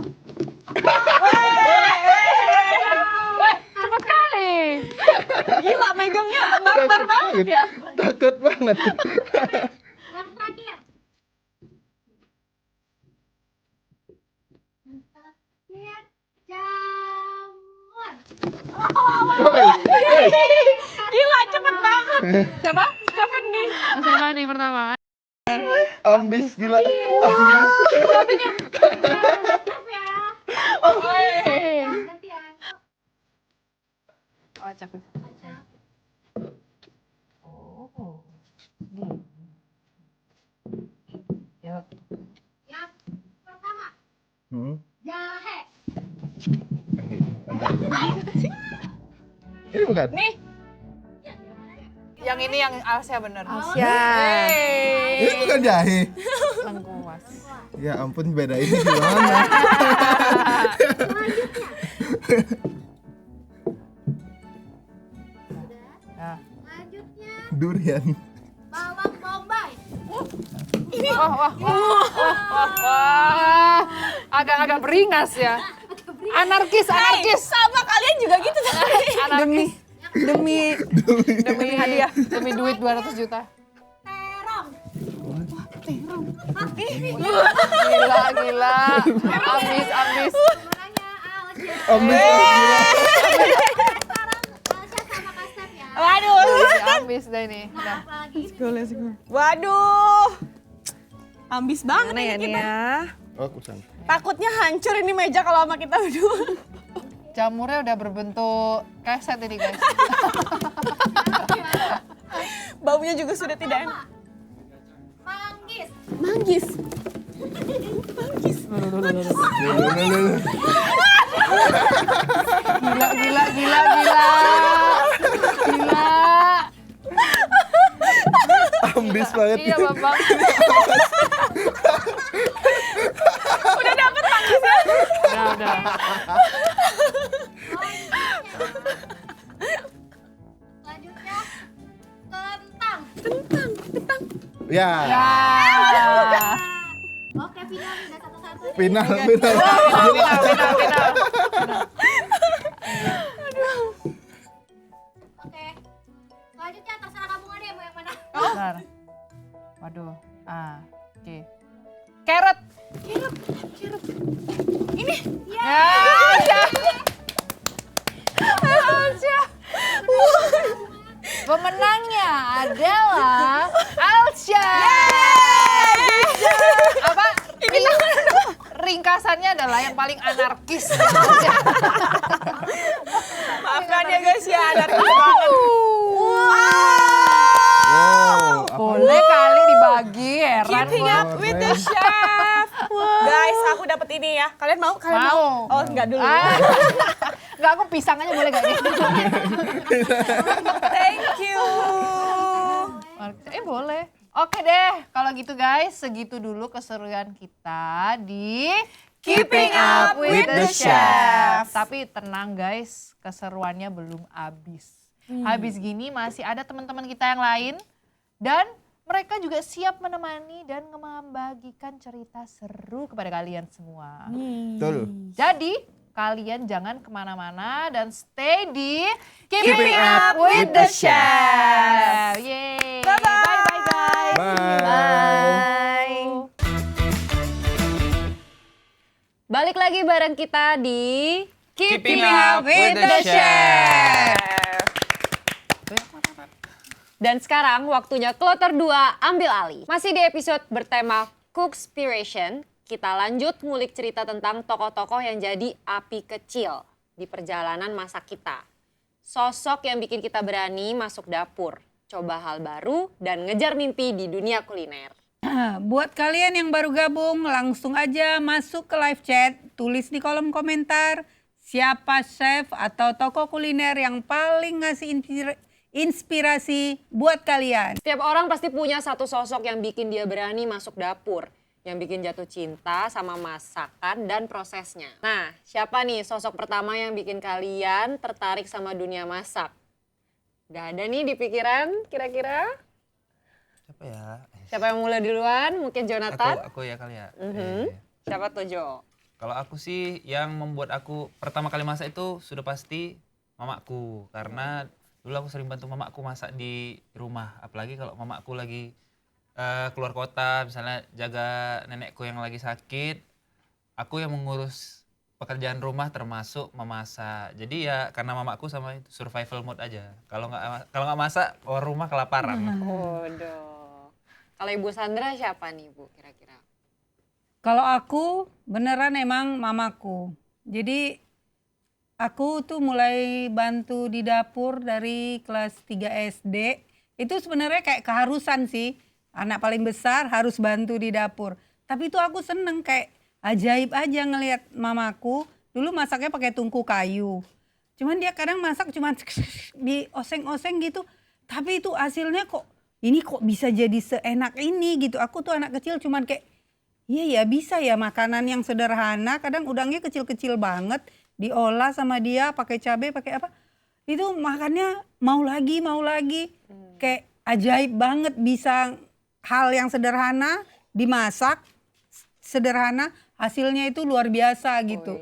[SPEAKER 3] Cepet kali. Gila megangnya barbar banget ya.
[SPEAKER 2] Takut banget.
[SPEAKER 5] Yang terakhir. Terakhir, jamur.
[SPEAKER 1] Gila cepet banget.
[SPEAKER 3] Siapa? Siapa nih? Siapa nih pertama?
[SPEAKER 2] Ambis gila.
[SPEAKER 5] Step ya. Gantian.
[SPEAKER 3] Oh, acak. Oh. Gini. Ya.
[SPEAKER 5] Yang pertama, jahe.
[SPEAKER 2] Ini bukan?
[SPEAKER 3] Yang ini yang Alsia bener.
[SPEAKER 2] Ini bukan jahe.
[SPEAKER 3] Lengkuas.
[SPEAKER 2] Ya ampun, beda ini gimana?
[SPEAKER 3] Nah.
[SPEAKER 5] Selanjutnya,
[SPEAKER 2] Durian.
[SPEAKER 5] bawang bombay.
[SPEAKER 3] Wah. Agak-agak beringas ya. Anarkis.
[SPEAKER 1] Sama kalian juga gitu tadi.
[SPEAKER 3] Anarkis.
[SPEAKER 4] Demi hadiah.
[SPEAKER 3] Demi duit 200 juta.
[SPEAKER 5] Terong.
[SPEAKER 3] Gila. Ambis.
[SPEAKER 5] Semuanya Alja.
[SPEAKER 2] Ambis gila.
[SPEAKER 5] Sekarang Alja sama Kak Steph ya.
[SPEAKER 1] Waduh.
[SPEAKER 3] Ambis dah ini. Udah.
[SPEAKER 5] Apa lagi?
[SPEAKER 1] Waduh. Ambis banget
[SPEAKER 4] Mana ya
[SPEAKER 1] ini
[SPEAKER 4] nih
[SPEAKER 1] kita.
[SPEAKER 4] ya?
[SPEAKER 2] Oh, aku salah.
[SPEAKER 1] Takutnya hancur ini meja kalau sama kita berdua.
[SPEAKER 3] Jamurnya udah berbentuk keset ini guys.
[SPEAKER 1] Baunya juga sudah tidak enak.
[SPEAKER 5] Manggis.
[SPEAKER 1] Manggis.
[SPEAKER 3] Gila.
[SPEAKER 2] Ambis banget.
[SPEAKER 3] Iya Bambang.
[SPEAKER 1] Udah dapet mangisnya.
[SPEAKER 3] Udah.
[SPEAKER 5] Selanjutnya, kentang.
[SPEAKER 2] Ya.
[SPEAKER 5] Oke, final nih, udah satu-satu nih.
[SPEAKER 2] Final.
[SPEAKER 3] Final.
[SPEAKER 5] Oke. Selanjutnya terserah kamu deh mau yang mana.
[SPEAKER 3] Bentar. Waduh. Oke. Carrot.
[SPEAKER 1] Ini.
[SPEAKER 3] Ya. Alcia. Pemenangnya adalah Alcia. Apa? Ringkasannya adalah yang paling anarkis.
[SPEAKER 1] Maafkan ya guys ya, anarkis banget.
[SPEAKER 2] Wow.
[SPEAKER 3] Boleh kali dibagi, heran
[SPEAKER 1] Keeping
[SPEAKER 3] gua.
[SPEAKER 1] up with the chef. Guys, aku dapat ini ya. Kalian mau?
[SPEAKER 3] Mau.
[SPEAKER 1] Oh, enggak dulu.
[SPEAKER 3] Enggak, aku pisang aja boleh gak nih?
[SPEAKER 1] Thank you.
[SPEAKER 3] Boleh. Oke deh, kalau gitu guys, segitu dulu keseruan kita di
[SPEAKER 1] Keeping Up with the Chef.
[SPEAKER 3] Tapi tenang guys, keseruannya belum habis. Habis gini masih ada teman-teman kita yang lain dan mereka juga siap menemani dan membagikan cerita seru kepada kalian semua.
[SPEAKER 2] Betul.
[SPEAKER 3] Jadi kalian jangan kemana-mana dan stay di
[SPEAKER 1] Keeping Up with the Chef.
[SPEAKER 3] Yeay.
[SPEAKER 1] Bye-bye.
[SPEAKER 3] Bye-bye guys.
[SPEAKER 2] Bye.
[SPEAKER 4] Balik lagi bareng kita di
[SPEAKER 1] Keeping Up with the Chef.
[SPEAKER 6] Dan sekarang waktunya Kloter 2 ambil alih. Masih di episode bertema Cookspiration, kita lanjut ngulik cerita tentang tokoh-tokoh yang jadi api kecil di perjalanan masak kita. Sosok yang bikin kita berani masuk dapur, coba hal baru, dan ngejar mimpi di dunia kuliner.
[SPEAKER 7] Buat kalian yang baru gabung, langsung aja masuk ke live chat, tulis di kolom komentar siapa chef atau tokoh kuliner yang paling ngasih inspirasi buat kalian.
[SPEAKER 6] Setiap orang pasti punya satu sosok yang bikin dia berani masuk dapur, yang bikin jatuh cinta sama masakan dan prosesnya. Nah, siapa nih sosok pertama yang bikin kalian tertarik sama dunia masak? Udah ada nih di pikiran kira-kira?
[SPEAKER 8] Siapa ya?
[SPEAKER 6] Siapa yang mulai duluan? Mungkin Jonathan?
[SPEAKER 8] Aku ya kali ya.
[SPEAKER 6] Siapa tuh Jo?
[SPEAKER 8] Kalau aku sih yang membuat aku pertama kali masak itu sudah pasti mamaku. Karena dulu aku sering bantu mamaku masak di rumah. Apalagi kalau mamaku lagi keluar kota, misalnya jaga nenekku yang lagi sakit. Aku yang mengurus pekerjaan rumah termasuk memasak. Jadi ya karena mamaku sama itu survival mode aja. Kalau nggak masak, orang rumah kelaparan.
[SPEAKER 6] Waduh. Kalau Ibu Sandra siapa nih Bu kira-kira?
[SPEAKER 7] Kalau aku beneran emang mamaku. Jadi aku tuh mulai bantu di dapur dari kelas 3 SD. Itu sebenarnya kayak keharusan sih. Anak paling besar harus bantu di dapur. Tapi itu aku seneng, kayak ajaib aja ngelihat mamaku. Dulu masaknya pakai tungku kayu. Cuman dia kadang masak cuman di oseng-oseng gitu. Tapi itu hasilnya kok ini kok bisa jadi seenak ini gitu. Aku tuh anak kecil cuman kayak iya ya bisa ya makanan yang sederhana. Kadang udangnya kecil-kecil banget. Diolah sama dia pakai cabai pakai apa. Itu makannya mau lagi. Kayak ajaib banget bisa hal yang sederhana dimasak. Sederhana hasilnya itu luar biasa gitu.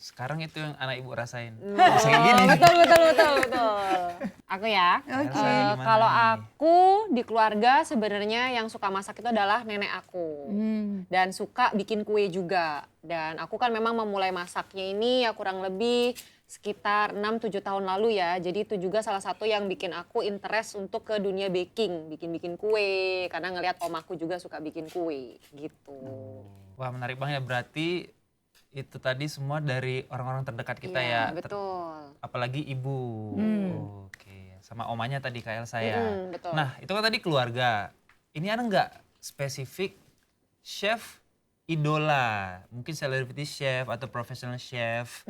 [SPEAKER 8] Sekarang itu yang anak ibu rasain.
[SPEAKER 6] Betul. Aku ya.
[SPEAKER 8] Gimana
[SPEAKER 6] Kalau
[SPEAKER 8] nih?
[SPEAKER 6] aku di keluarga sebenarnya yang suka masak itu adalah nenek aku. Dan suka bikin kue juga. Dan aku kan memang memulai masaknya ini ya kurang lebih sekitar 6-7 tahun lalu ya. Jadi itu juga salah satu yang bikin aku interest untuk ke dunia baking. Bikin-bikin kue. Karena ngelihat om aku juga suka bikin kue gitu.
[SPEAKER 8] Wah menarik banget ya, berarti itu tadi semua dari orang-orang terdekat kita
[SPEAKER 6] Iya,
[SPEAKER 8] ya.
[SPEAKER 6] betul.
[SPEAKER 8] Apalagi ibu. Oke, sama omanya tadi Kak Elsa ya.
[SPEAKER 6] Betul.
[SPEAKER 8] Nah itu kan tadi keluarga. Ini ada nggak spesifik chef idola? Mungkin celebrity chef atau professional chef.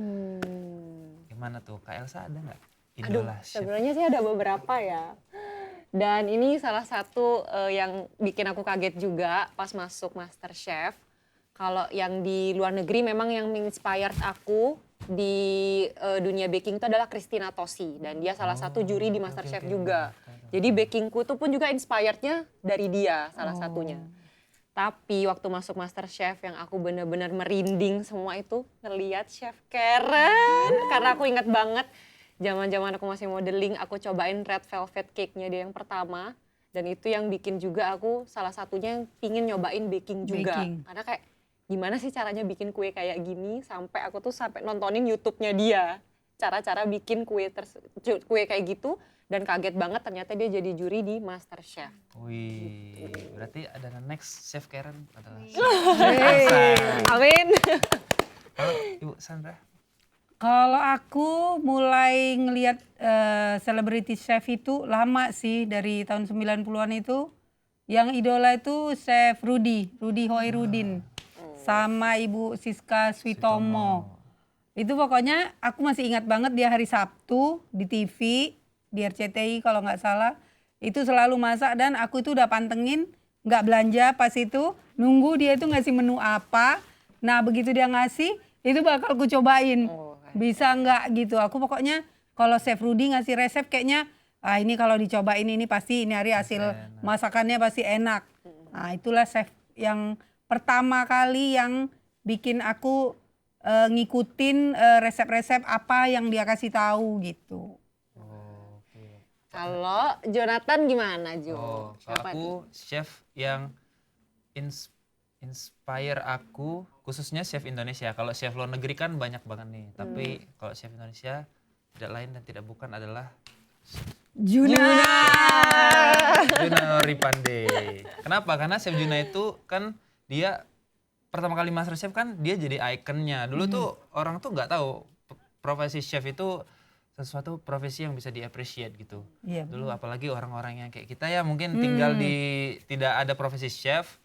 [SPEAKER 8] Gimana tuh Kak Elsa, ada nggak idola chef?
[SPEAKER 6] Sebenarnya sih ada beberapa ya. Dan ini salah satu yang bikin aku kaget juga pas masuk MasterChef. Kalau yang di luar negeri memang yang menginspired aku di dunia baking itu adalah Christina Tosi. Dan dia salah satu juri di MasterChef juga. Jadi bakingku tuh pun juga inspirednya dari dia salah satunya. Tapi waktu masuk MasterChef yang aku benar-benar merinding semua itu ngeliat Chef Karen. Karena aku ingat banget zaman-zaman aku masih modeling, aku cobain red velvet cake-nya dia yang pertama. Dan itu yang bikin juga aku salah satunya yang pingin nyobain baking juga.
[SPEAKER 7] Baking.
[SPEAKER 6] Karena kayak gimana sih caranya bikin kue kayak gini, sampai aku tuh sampai nontonin YouTube-nya dia. Cara-cara bikin kue kayak gitu. Dan kaget banget ternyata dia jadi juri di MasterChef.
[SPEAKER 8] Wih, berarti ada next Chef Karen adalah
[SPEAKER 6] Amin.
[SPEAKER 8] Kalau Ibu Sandra?
[SPEAKER 7] Kalau aku mulai ngelihat celebrity chef itu lama sih, dari tahun 90-an itu. Yang idola itu Chef Rudy Hoirudin. Sama Ibu Siska Switomo. Itu pokoknya aku masih ingat banget dia hari Sabtu di TV, di RCTI kalau nggak salah. Itu selalu masak dan aku itu udah pantengin, nggak belanja pas itu. Nunggu dia itu ngasih menu apa. Nah begitu dia ngasih, itu bakal ku cobain. Bisa nggak gitu. Aku pokoknya kalau Chef Rudy ngasih resep kayaknya, ini kalau dicobain ini pasti ini hari hasil masakannya pasti enak. Nah itulah chef yang pertama kali yang bikin aku ngikutin resep-resep apa yang dia kasih tahu gitu.
[SPEAKER 6] Kalau Jonathan gimana Jo?
[SPEAKER 8] Kalau
[SPEAKER 6] Siapa
[SPEAKER 8] aku chef yang inspire aku, khususnya chef Indonesia. Kalau chef luar negeri kan banyak banget nih. Tapi kalau chef Indonesia tidak lain dan tidak bukan adalah
[SPEAKER 7] Juna.
[SPEAKER 8] Juna Ripande. Kenapa? Karena Chef Juna itu kan dia pertama kali MasterChef kan dia jadi ikonnya. Dulu tuh orang tuh nggak tahu profesi chef itu sesuatu profesi yang bisa di-appreciate gitu.
[SPEAKER 7] Iya,
[SPEAKER 8] Dulu apalagi orang-orang yang kayak kita ya mungkin tinggal di tidak ada profesi chef.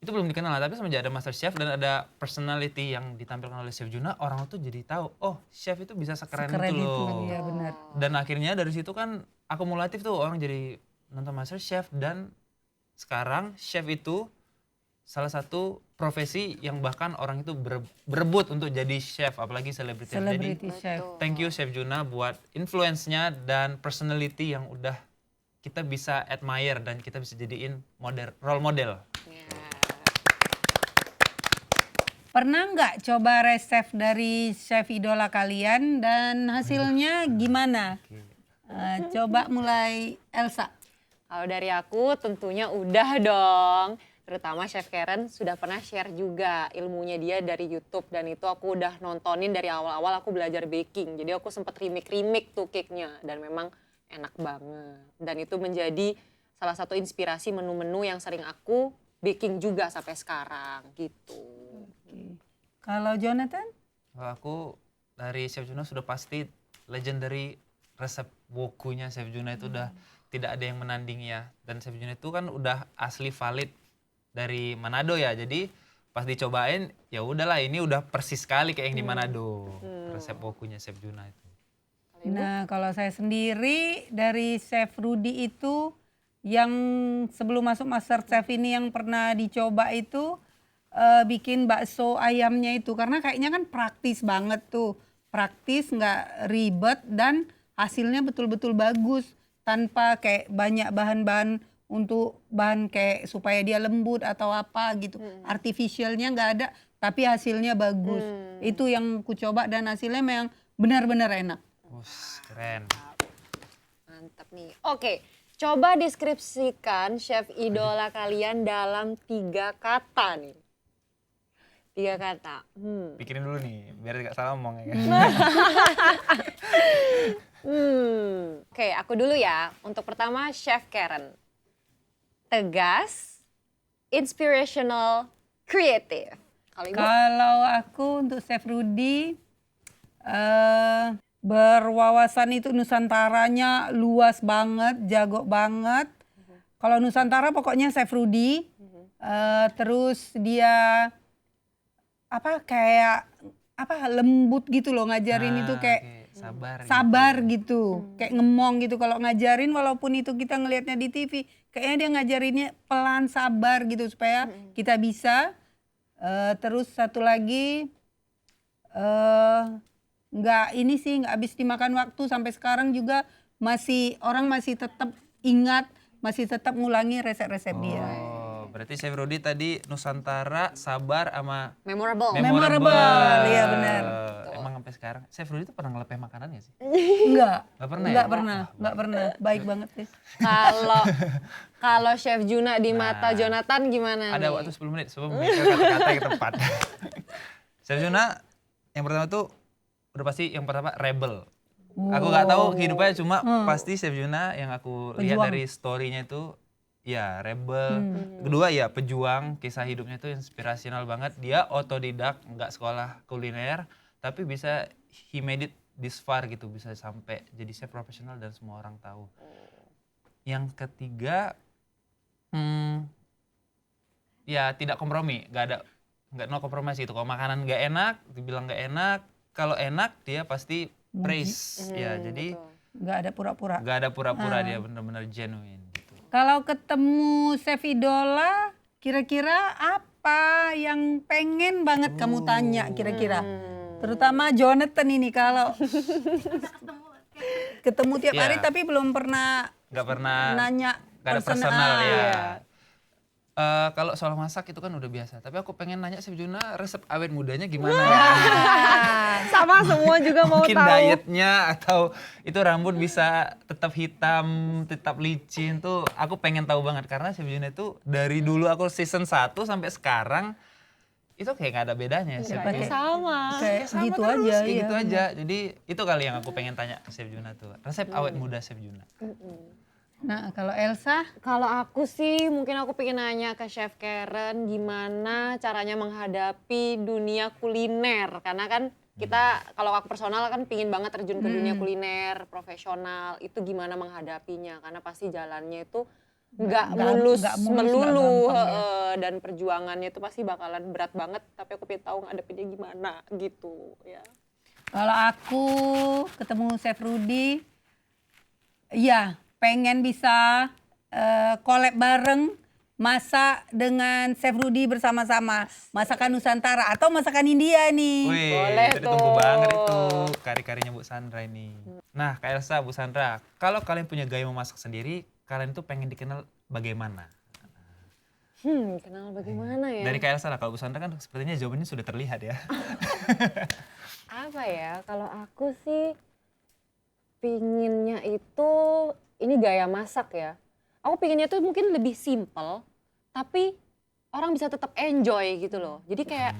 [SPEAKER 8] itu belum dikenal, tapi semenjak ada Master Chef dan ada personality yang ditampilkan oleh Chef Juna, orang tuh jadi tahu, oh chef itu bisa sekeren
[SPEAKER 7] Sekeren
[SPEAKER 8] itu
[SPEAKER 7] itu,
[SPEAKER 8] loh.
[SPEAKER 7] iya benar.
[SPEAKER 8] Dan akhirnya dari situ kan akumulatif tuh orang jadi nonton Master Chef, dan sekarang chef itu salah satu profesi yang bahkan orang itu berebut untuk jadi chef, apalagi selebriti. Jadi
[SPEAKER 7] Celebrity chef.
[SPEAKER 8] thank you Chef Juna buat influence-nya dan personality yang udah kita bisa admire dan kita bisa jadiin role model.
[SPEAKER 7] Pernah nggak coba resep dari chef idola kalian dan hasilnya gimana? Coba mulai Elsa.
[SPEAKER 6] Kalau dari aku tentunya udah dong. Terutama Chef Karen sudah pernah share juga ilmunya dia dari YouTube. Dan itu aku udah nontonin dari awal-awal aku belajar baking. Jadi aku sempet remake tuh cake-nya. Dan memang enak banget. Dan itu menjadi salah satu inspirasi menu-menu yang sering aku baking juga sampai sekarang gitu.
[SPEAKER 7] Kalau Jonathan?
[SPEAKER 8] Kalau aku dari Chef Juna sudah pasti legendary resep wokunya Chef Juna itu udah tidak ada yang menandingnya. Dan Chef Juna itu kan udah asli valid dari Manado ya. Jadi pas dicobain ya udahlah ini udah persis sekali kayak yang di Manado. Resep wokunya Chef Juna itu.
[SPEAKER 7] Nah, kalau saya sendiri dari Chef Rudy itu yang sebelum masuk Master Chef ini yang pernah dicoba itu bikin bakso ayamnya itu karena kayaknya kan praktis banget tuh. Praktis, nggak ribet dan hasilnya betul-betul bagus tanpa kayak banyak bahan-bahan untuk bahan kayak supaya dia lembut atau apa gitu. Artificialnya nggak ada tapi hasilnya bagus. Itu yang ku coba dan hasilnya memang benar-benar enak.
[SPEAKER 8] Keren.
[SPEAKER 6] Mantap nih. Oke, coba deskripsikan chef idola kalian dalam 3 kata nih. 3 kata.
[SPEAKER 8] Pikirin dulu nih biar gak salah ngomong ya kan.
[SPEAKER 6] Oke, aku dulu ya. Untuk pertama Chef Karen. Tegas, inspirational, kreatif. Kalau Ibu?
[SPEAKER 7] Kalau aku untuk Chef Rudy berwawasan itu Nusantaranya luas banget, jago banget. Kalau Nusantara pokoknya Chef Rudy. Terus dia kayak lembut gitu loh ngajarin itu kayak sabar gitu. Kayak ngemong gitu kalau ngajarin walaupun itu kita ngelihatnya di TV, kayaknya dia ngajarinnya pelan sabar gitu supaya kita bisa. Terus satu lagi nggak habis dimakan waktu sampai sekarang juga orang masih tetap ingat, masih tetap ngulangi resep-resep dia.
[SPEAKER 8] Berarti Chef Rudy tadi Nusantara, sabar sama
[SPEAKER 6] Memorable.
[SPEAKER 7] Iya benar.
[SPEAKER 8] Emang sampai sekarang Chef Rudy itu pernah ngelepeh makanan gak sih?
[SPEAKER 7] Enggak.
[SPEAKER 8] Gak pernah
[SPEAKER 7] Enggak pernah. Baik banget deh.
[SPEAKER 6] Kalau Chef Juna di mata Jonathan gimana
[SPEAKER 8] Ada
[SPEAKER 6] nih?
[SPEAKER 8] waktu 10 menit sebelum memikir kata-kata yang tepat. Chef Juna yang pertama tuh udah pasti yang pertama rebel. Aku gak tahu kehidupannya cuma pasti Chef Juna yang aku lihat dari story-nya itu ya rebel. Kedua ya pejuang, kisah hidupnya itu inspirasional banget. Dia otodidak, nggak sekolah kuliner, tapi bisa he made it this far gitu, bisa sampai jadi chef profesional dan semua orang tahu. Yang ketiga, ya tidak kompromi, nggak no kompromi gitu. Kalau makanan nggak enak, dibilang nggak enak. Kalau enak dia pasti praise. Ya jadi
[SPEAKER 7] Nggak ada pura-pura.
[SPEAKER 8] nggak ada pura-pura, dia benar-benar genuine.
[SPEAKER 7] Kalau ketemu chef idola, kira-kira apa yang pengen banget kamu tanya kira-kira? Terutama Jonathan ini kalau ketemu tiap hari tapi belum pernah
[SPEAKER 8] Nggak pernah
[SPEAKER 7] nanya
[SPEAKER 8] nggak ada personal ya.
[SPEAKER 7] Iya.
[SPEAKER 8] Kalau soal masak itu kan udah biasa, tapi aku pengen nanya Chef Juna resep awet mudanya gimana?
[SPEAKER 6] Sama semua juga mau
[SPEAKER 8] Mungkin
[SPEAKER 6] tahu.
[SPEAKER 8] dietnya atau itu rambut bisa tetap hitam, tetap licin tuh aku pengen tahu banget karena Chef Juna itu dari dulu aku season 1 sampai sekarang itu kayak nggak ada bedanya.
[SPEAKER 7] Pakai
[SPEAKER 6] Sama.
[SPEAKER 7] kayak
[SPEAKER 8] Sama
[SPEAKER 7] gitu
[SPEAKER 8] terus,
[SPEAKER 7] aja.
[SPEAKER 8] kayak
[SPEAKER 7] Iya.
[SPEAKER 8] gitu aja. Jadi itu kali yang aku pengen tanya ke Chef Juna tuh. Resep awet muda Chef Juna.
[SPEAKER 7] Nah kalau Elsa,
[SPEAKER 6] Kalau aku sih mungkin aku pengen nanya ke Chef Karen gimana caranya menghadapi dunia kuliner. Karena kan kita kalau aku personal kan pingin banget terjun ke dunia kuliner profesional. Itu gimana menghadapinya karena pasti jalannya itu nggak
[SPEAKER 7] Nggak-
[SPEAKER 6] mulus
[SPEAKER 7] nggak mulus, nggak
[SPEAKER 6] melulu,
[SPEAKER 7] gampang, ya.
[SPEAKER 6] dan perjuangannya itu pasti bakalan berat banget. Tapi aku pengen tahu ngadepinnya gimana gitu ya.
[SPEAKER 7] Kalau aku ketemu Chef Rudy, ya pengen bisa collab bareng, masak dengan Chef Rudy bersama-sama, masakan Nusantara atau masakan India nih.
[SPEAKER 8] Wih,
[SPEAKER 6] Boleh
[SPEAKER 8] itu ditunggu
[SPEAKER 6] tuh.
[SPEAKER 8] banget itu kari-karinya Bu Sandra ini. Nah, Kak Elsa, Bu Sandra, kalau kalian punya gaya memasak sendiri, kalian tuh pengen dikenal bagaimana?
[SPEAKER 6] Kenal bagaimana ya?
[SPEAKER 8] Dari Kak Elsa lah, kalau Bu Sandra kan sepertinya jawabannya sudah terlihat ya.
[SPEAKER 6] Apa ya? Kalau aku sih pinginnya itu ini gaya masak ya. Aku pinginnya tuh mungkin lebih simple, tapi orang bisa tetap enjoy gitu loh. Jadi kayak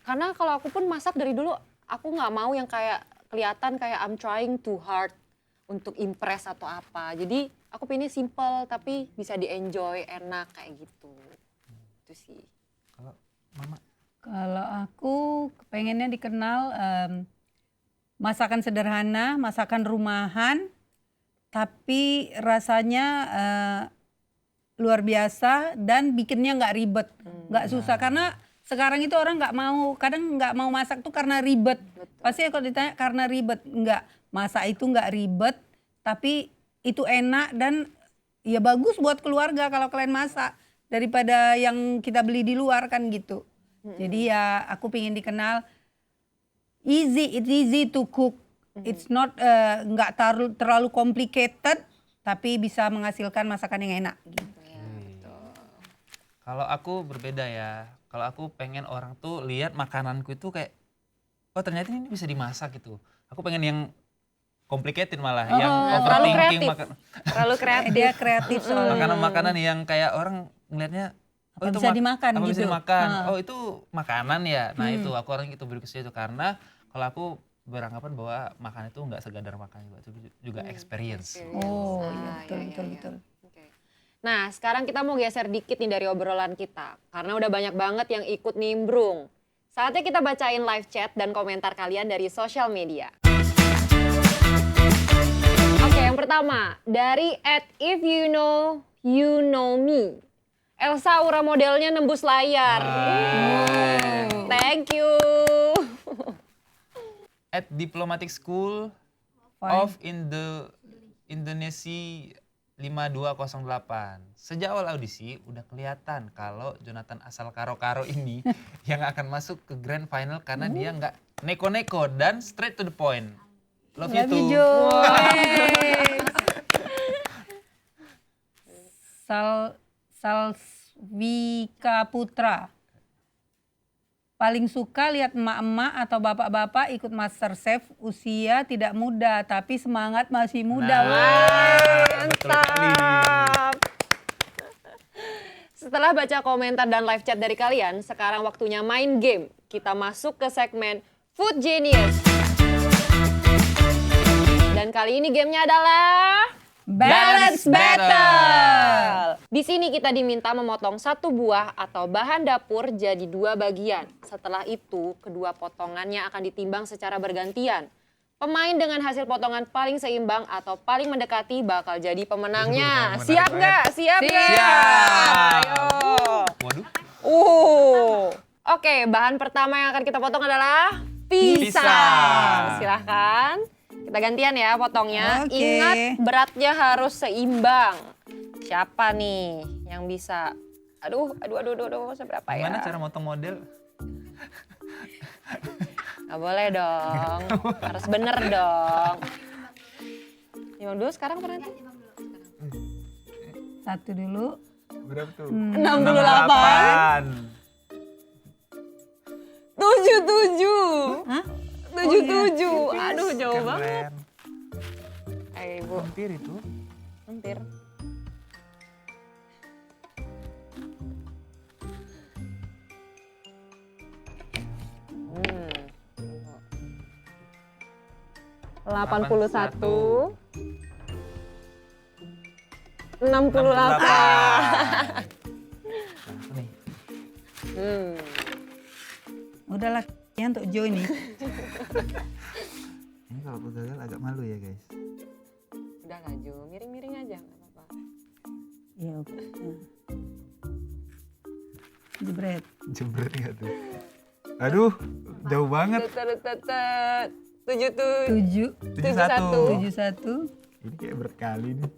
[SPEAKER 6] karena kalau aku pun masak dari dulu, aku nggak mau yang kayak kelihatan kayak I'm trying too hard untuk impress atau apa. Jadi aku pinginnya simple tapi bisa di-enjoy, enak kayak gitu. Itu sih.
[SPEAKER 8] Kalau Mama,
[SPEAKER 7] Kalau aku pengennya dikenal masakan sederhana, masakan rumahan, tapi rasanya luar biasa dan bikinnya nggak ribet, nggak susah. Karena sekarang itu orang nggak mau, kadang nggak mau masak tuh karena ribet. Pasti kalau ditanya karena ribet, nggak. Masak itu nggak ribet, tapi itu enak dan ya bagus buat keluarga kalau kalian masak daripada yang kita beli di luar kan gitu. Jadi ya aku pengen dikenal it's easy to cook. It's not nggak terlalu complicated, tapi bisa menghasilkan masakan yang enak. Gitu.
[SPEAKER 8] kalau aku berbeda ya. Kalau aku pengen orang tuh lihat makananku itu kayak, oh ternyata ini bisa dimasak gitu. Aku pengen yang complicated malah, yang
[SPEAKER 6] terlalu
[SPEAKER 8] overthinking
[SPEAKER 6] kreatif. Terlalu kreatif.
[SPEAKER 7] Dia kreatif soalnya.
[SPEAKER 8] makanan-makanan yang kayak orang ngelihatnya
[SPEAKER 7] Apa bisa dimakan
[SPEAKER 8] apa bisa
[SPEAKER 7] gitu.
[SPEAKER 8] dimakan.
[SPEAKER 7] Ha.
[SPEAKER 8] Oh itu makanan ya. Nah itu aku orang itu berikut itu karena kalau aku beranggapan bahwa makan itu nggak sekedar makan juga experience.
[SPEAKER 7] Oh,
[SPEAKER 6] Ah,
[SPEAKER 7] iya, betul,
[SPEAKER 6] iya.
[SPEAKER 7] betul.
[SPEAKER 6] Oke. Nah, sekarang kita mau geser dikit nih dari obrolan kita. Karena udah banyak banget yang ikut nimbrung. Saatnya kita bacain live chat dan komentar kalian dari sosial media. Oke, yang pertama dari @ifyouKnow me. Elsa aura modelnya nembus layar. Thank you.
[SPEAKER 8] At Diplomatic School of Indonesia 5208. Sejak awal audisi udah kelihatan kalau Jonathan asal karo-karo ini yang akan masuk ke grand final karena dia nggak neko-neko dan straight to the point. Love you too.
[SPEAKER 7] Salvika Putra. Paling suka lihat emak-emak atau bapak-bapak ikut MasterChef, usia tidak muda tapi semangat masih muda.
[SPEAKER 8] Nah, betul sekali.
[SPEAKER 6] Mantap. Setelah baca komentar dan live chat dari kalian, sekarang waktunya main game. Kita masuk ke segmen Food Genius. Dan kali ini gamenya adalah
[SPEAKER 7] Balance
[SPEAKER 6] Battle. Di sini kita diminta memotong satu buah atau bahan dapur jadi 2 bagian. Setelah itu, kedua potongannya akan ditimbang secara bergantian. Pemain dengan hasil potongan paling seimbang atau paling mendekati bakal jadi pemenangnya.
[SPEAKER 8] Menarik
[SPEAKER 6] Siap
[SPEAKER 8] banget.
[SPEAKER 6] nggak? Siap nggak?
[SPEAKER 8] Siap.
[SPEAKER 6] Ayo.
[SPEAKER 8] Waduh.
[SPEAKER 6] Oke, bahan pertama yang akan kita potong adalah pisang.
[SPEAKER 8] Pisang.
[SPEAKER 6] Silahkan. Kita gantian ya potongnya.
[SPEAKER 7] Oke.
[SPEAKER 6] Ingat beratnya harus seimbang. Siapa nih yang bisa? Aduh, seberapa ya?
[SPEAKER 8] Gimana cara motong model?
[SPEAKER 6] Gak boleh dong. Harus bener dong. Timbang dulu sekarang apa nanti?
[SPEAKER 7] Satu dulu.
[SPEAKER 8] Berapa tuh?
[SPEAKER 6] 68. 77.
[SPEAKER 7] Hah?
[SPEAKER 6] 77. Aduh, jauh banget.
[SPEAKER 8] Keren.
[SPEAKER 6] Ayo, Ibu.
[SPEAKER 8] Hampir itu.
[SPEAKER 6] Hampir. Delapan puluh satu. 68.
[SPEAKER 8] Nih.
[SPEAKER 7] Udahlah ya untuk Jo ini.
[SPEAKER 8] Ini kalau aku gagal agak malu ya guys.
[SPEAKER 6] Udah lah Jo, miring-miring aja nggak apa-apa.
[SPEAKER 7] Iya, oke. Nah. Jebret.
[SPEAKER 8] Jebret nggak tuh? Aduh, jauh banget.
[SPEAKER 6] Tetet. 7.
[SPEAKER 7] 7,
[SPEAKER 8] 71.
[SPEAKER 7] 71.
[SPEAKER 8] Ini kayak berkali nih.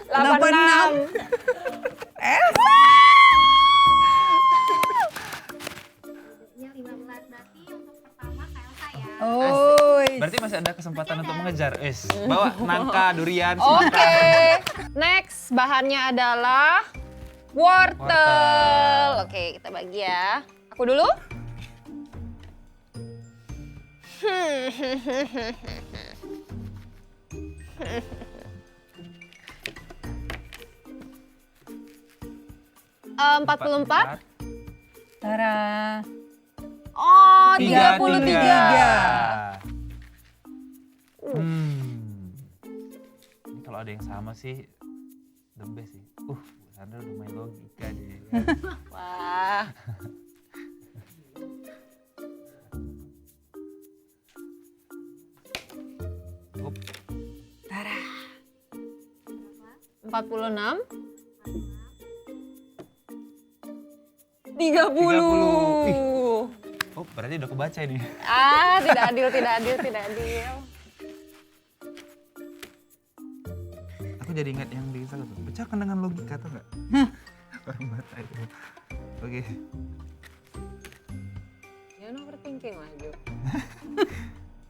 [SPEAKER 6] 86.
[SPEAKER 5] Ya 15 berarti untuk pertama Kak Elsa ya.
[SPEAKER 7] Oh,
[SPEAKER 8] Berarti masih ada kesempatan untuk mengejar. Bawa nangka, durian,
[SPEAKER 6] Oke.
[SPEAKER 8] semangka.
[SPEAKER 6] Next, bahannya adalah wortel. Oke, kita bagi ya. Aku dulu. Eh, 44.
[SPEAKER 7] Tara.
[SPEAKER 6] Oh,
[SPEAKER 8] 33. Ini kalau ada yang sama sih the best sih. Bu Sandra udah main logika deh.
[SPEAKER 6] Wah.
[SPEAKER 8] Up.
[SPEAKER 6] 46. 30.
[SPEAKER 8] 30. Oh, berarti udah kebaca ini.
[SPEAKER 6] Ah, tidak adil.
[SPEAKER 8] Aku jadi ingat yang di sana tuh. Pecahkan dengan logika tuh enggak? Orang bata itu. Oke.
[SPEAKER 6] Jangan overthinking lagi.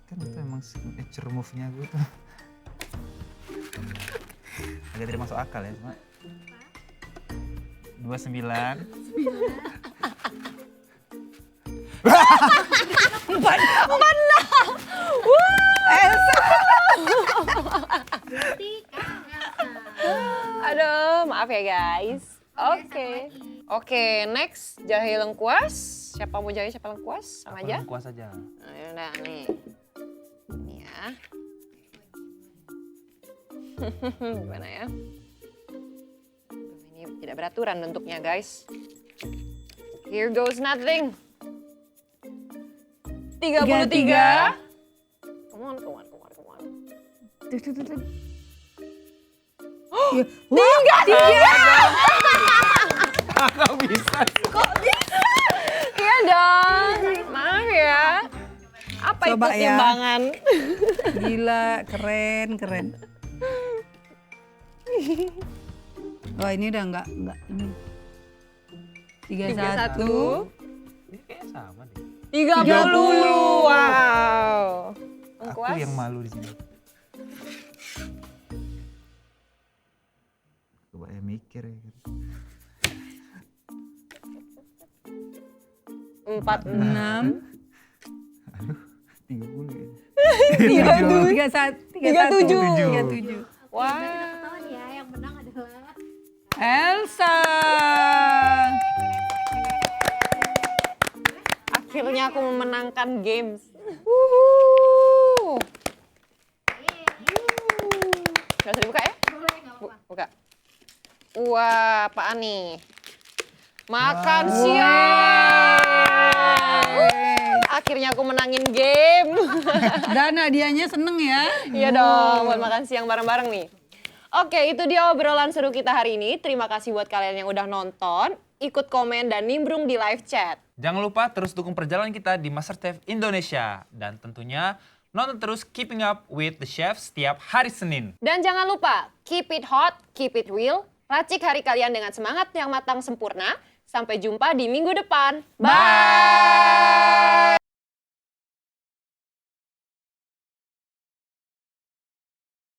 [SPEAKER 8] Kan itu emang signature move-nya gue tuh. Agak tidak masuk akal ya, cuma 29.
[SPEAKER 5] Berarti Kak Elsa.
[SPEAKER 6] Aduh, maaf ya guys. Oke. Oke, next jahe lengkuas. Siapa mau jahe, siapa lengkuas? Sama aja.
[SPEAKER 8] Kuas aja.
[SPEAKER 6] Nah, yaudah, nih. Ini ya. Gimana ya? Ini tidak beraturan bentuknya guys. Here goes nothing. 33. Come on.
[SPEAKER 8] Gak bisa.
[SPEAKER 6] Iya dong. Maaf ya. Apa
[SPEAKER 7] Coba
[SPEAKER 6] itu
[SPEAKER 7] ya.
[SPEAKER 6] timbangan?
[SPEAKER 7] Gila, keren. Wah, ini udah enggak ini. 31.
[SPEAKER 8] Ini kayaknya sama deh.
[SPEAKER 6] 30. Wow.
[SPEAKER 8] Aku yang malu di sini. Coba ya mikir ya.
[SPEAKER 6] 46.
[SPEAKER 8] 30 ya.
[SPEAKER 7] 37.
[SPEAKER 6] Wah.
[SPEAKER 5] Ketahuan ya yang menang adalah
[SPEAKER 7] Elsa.
[SPEAKER 6] Akhirnya aku memenangkan games. Wuhu. Gak usah dibuka ya?
[SPEAKER 5] boleh nggak apa-apa.
[SPEAKER 6] Buka. Wah, apaan nih? Makan siang. Akhirnya aku menangin game.
[SPEAKER 7] Dan hadiahnya seneng ya.
[SPEAKER 6] Iya dong, buat makan siang bareng-bareng nih. Oke, itu dia obrolan seru kita hari ini. Terima kasih buat kalian yang udah nonton, ikut komen dan nimbrung di live chat.
[SPEAKER 8] Jangan lupa terus dukung perjalanan kita di MasterChef Indonesia. Dan tentunya nonton terus Keeping Up with the Chef setiap hari Senin.
[SPEAKER 6] Dan jangan lupa, keep it hot, keep it real. Racik hari kalian dengan semangat yang matang sempurna. Sampai jumpa di minggu depan. Bye!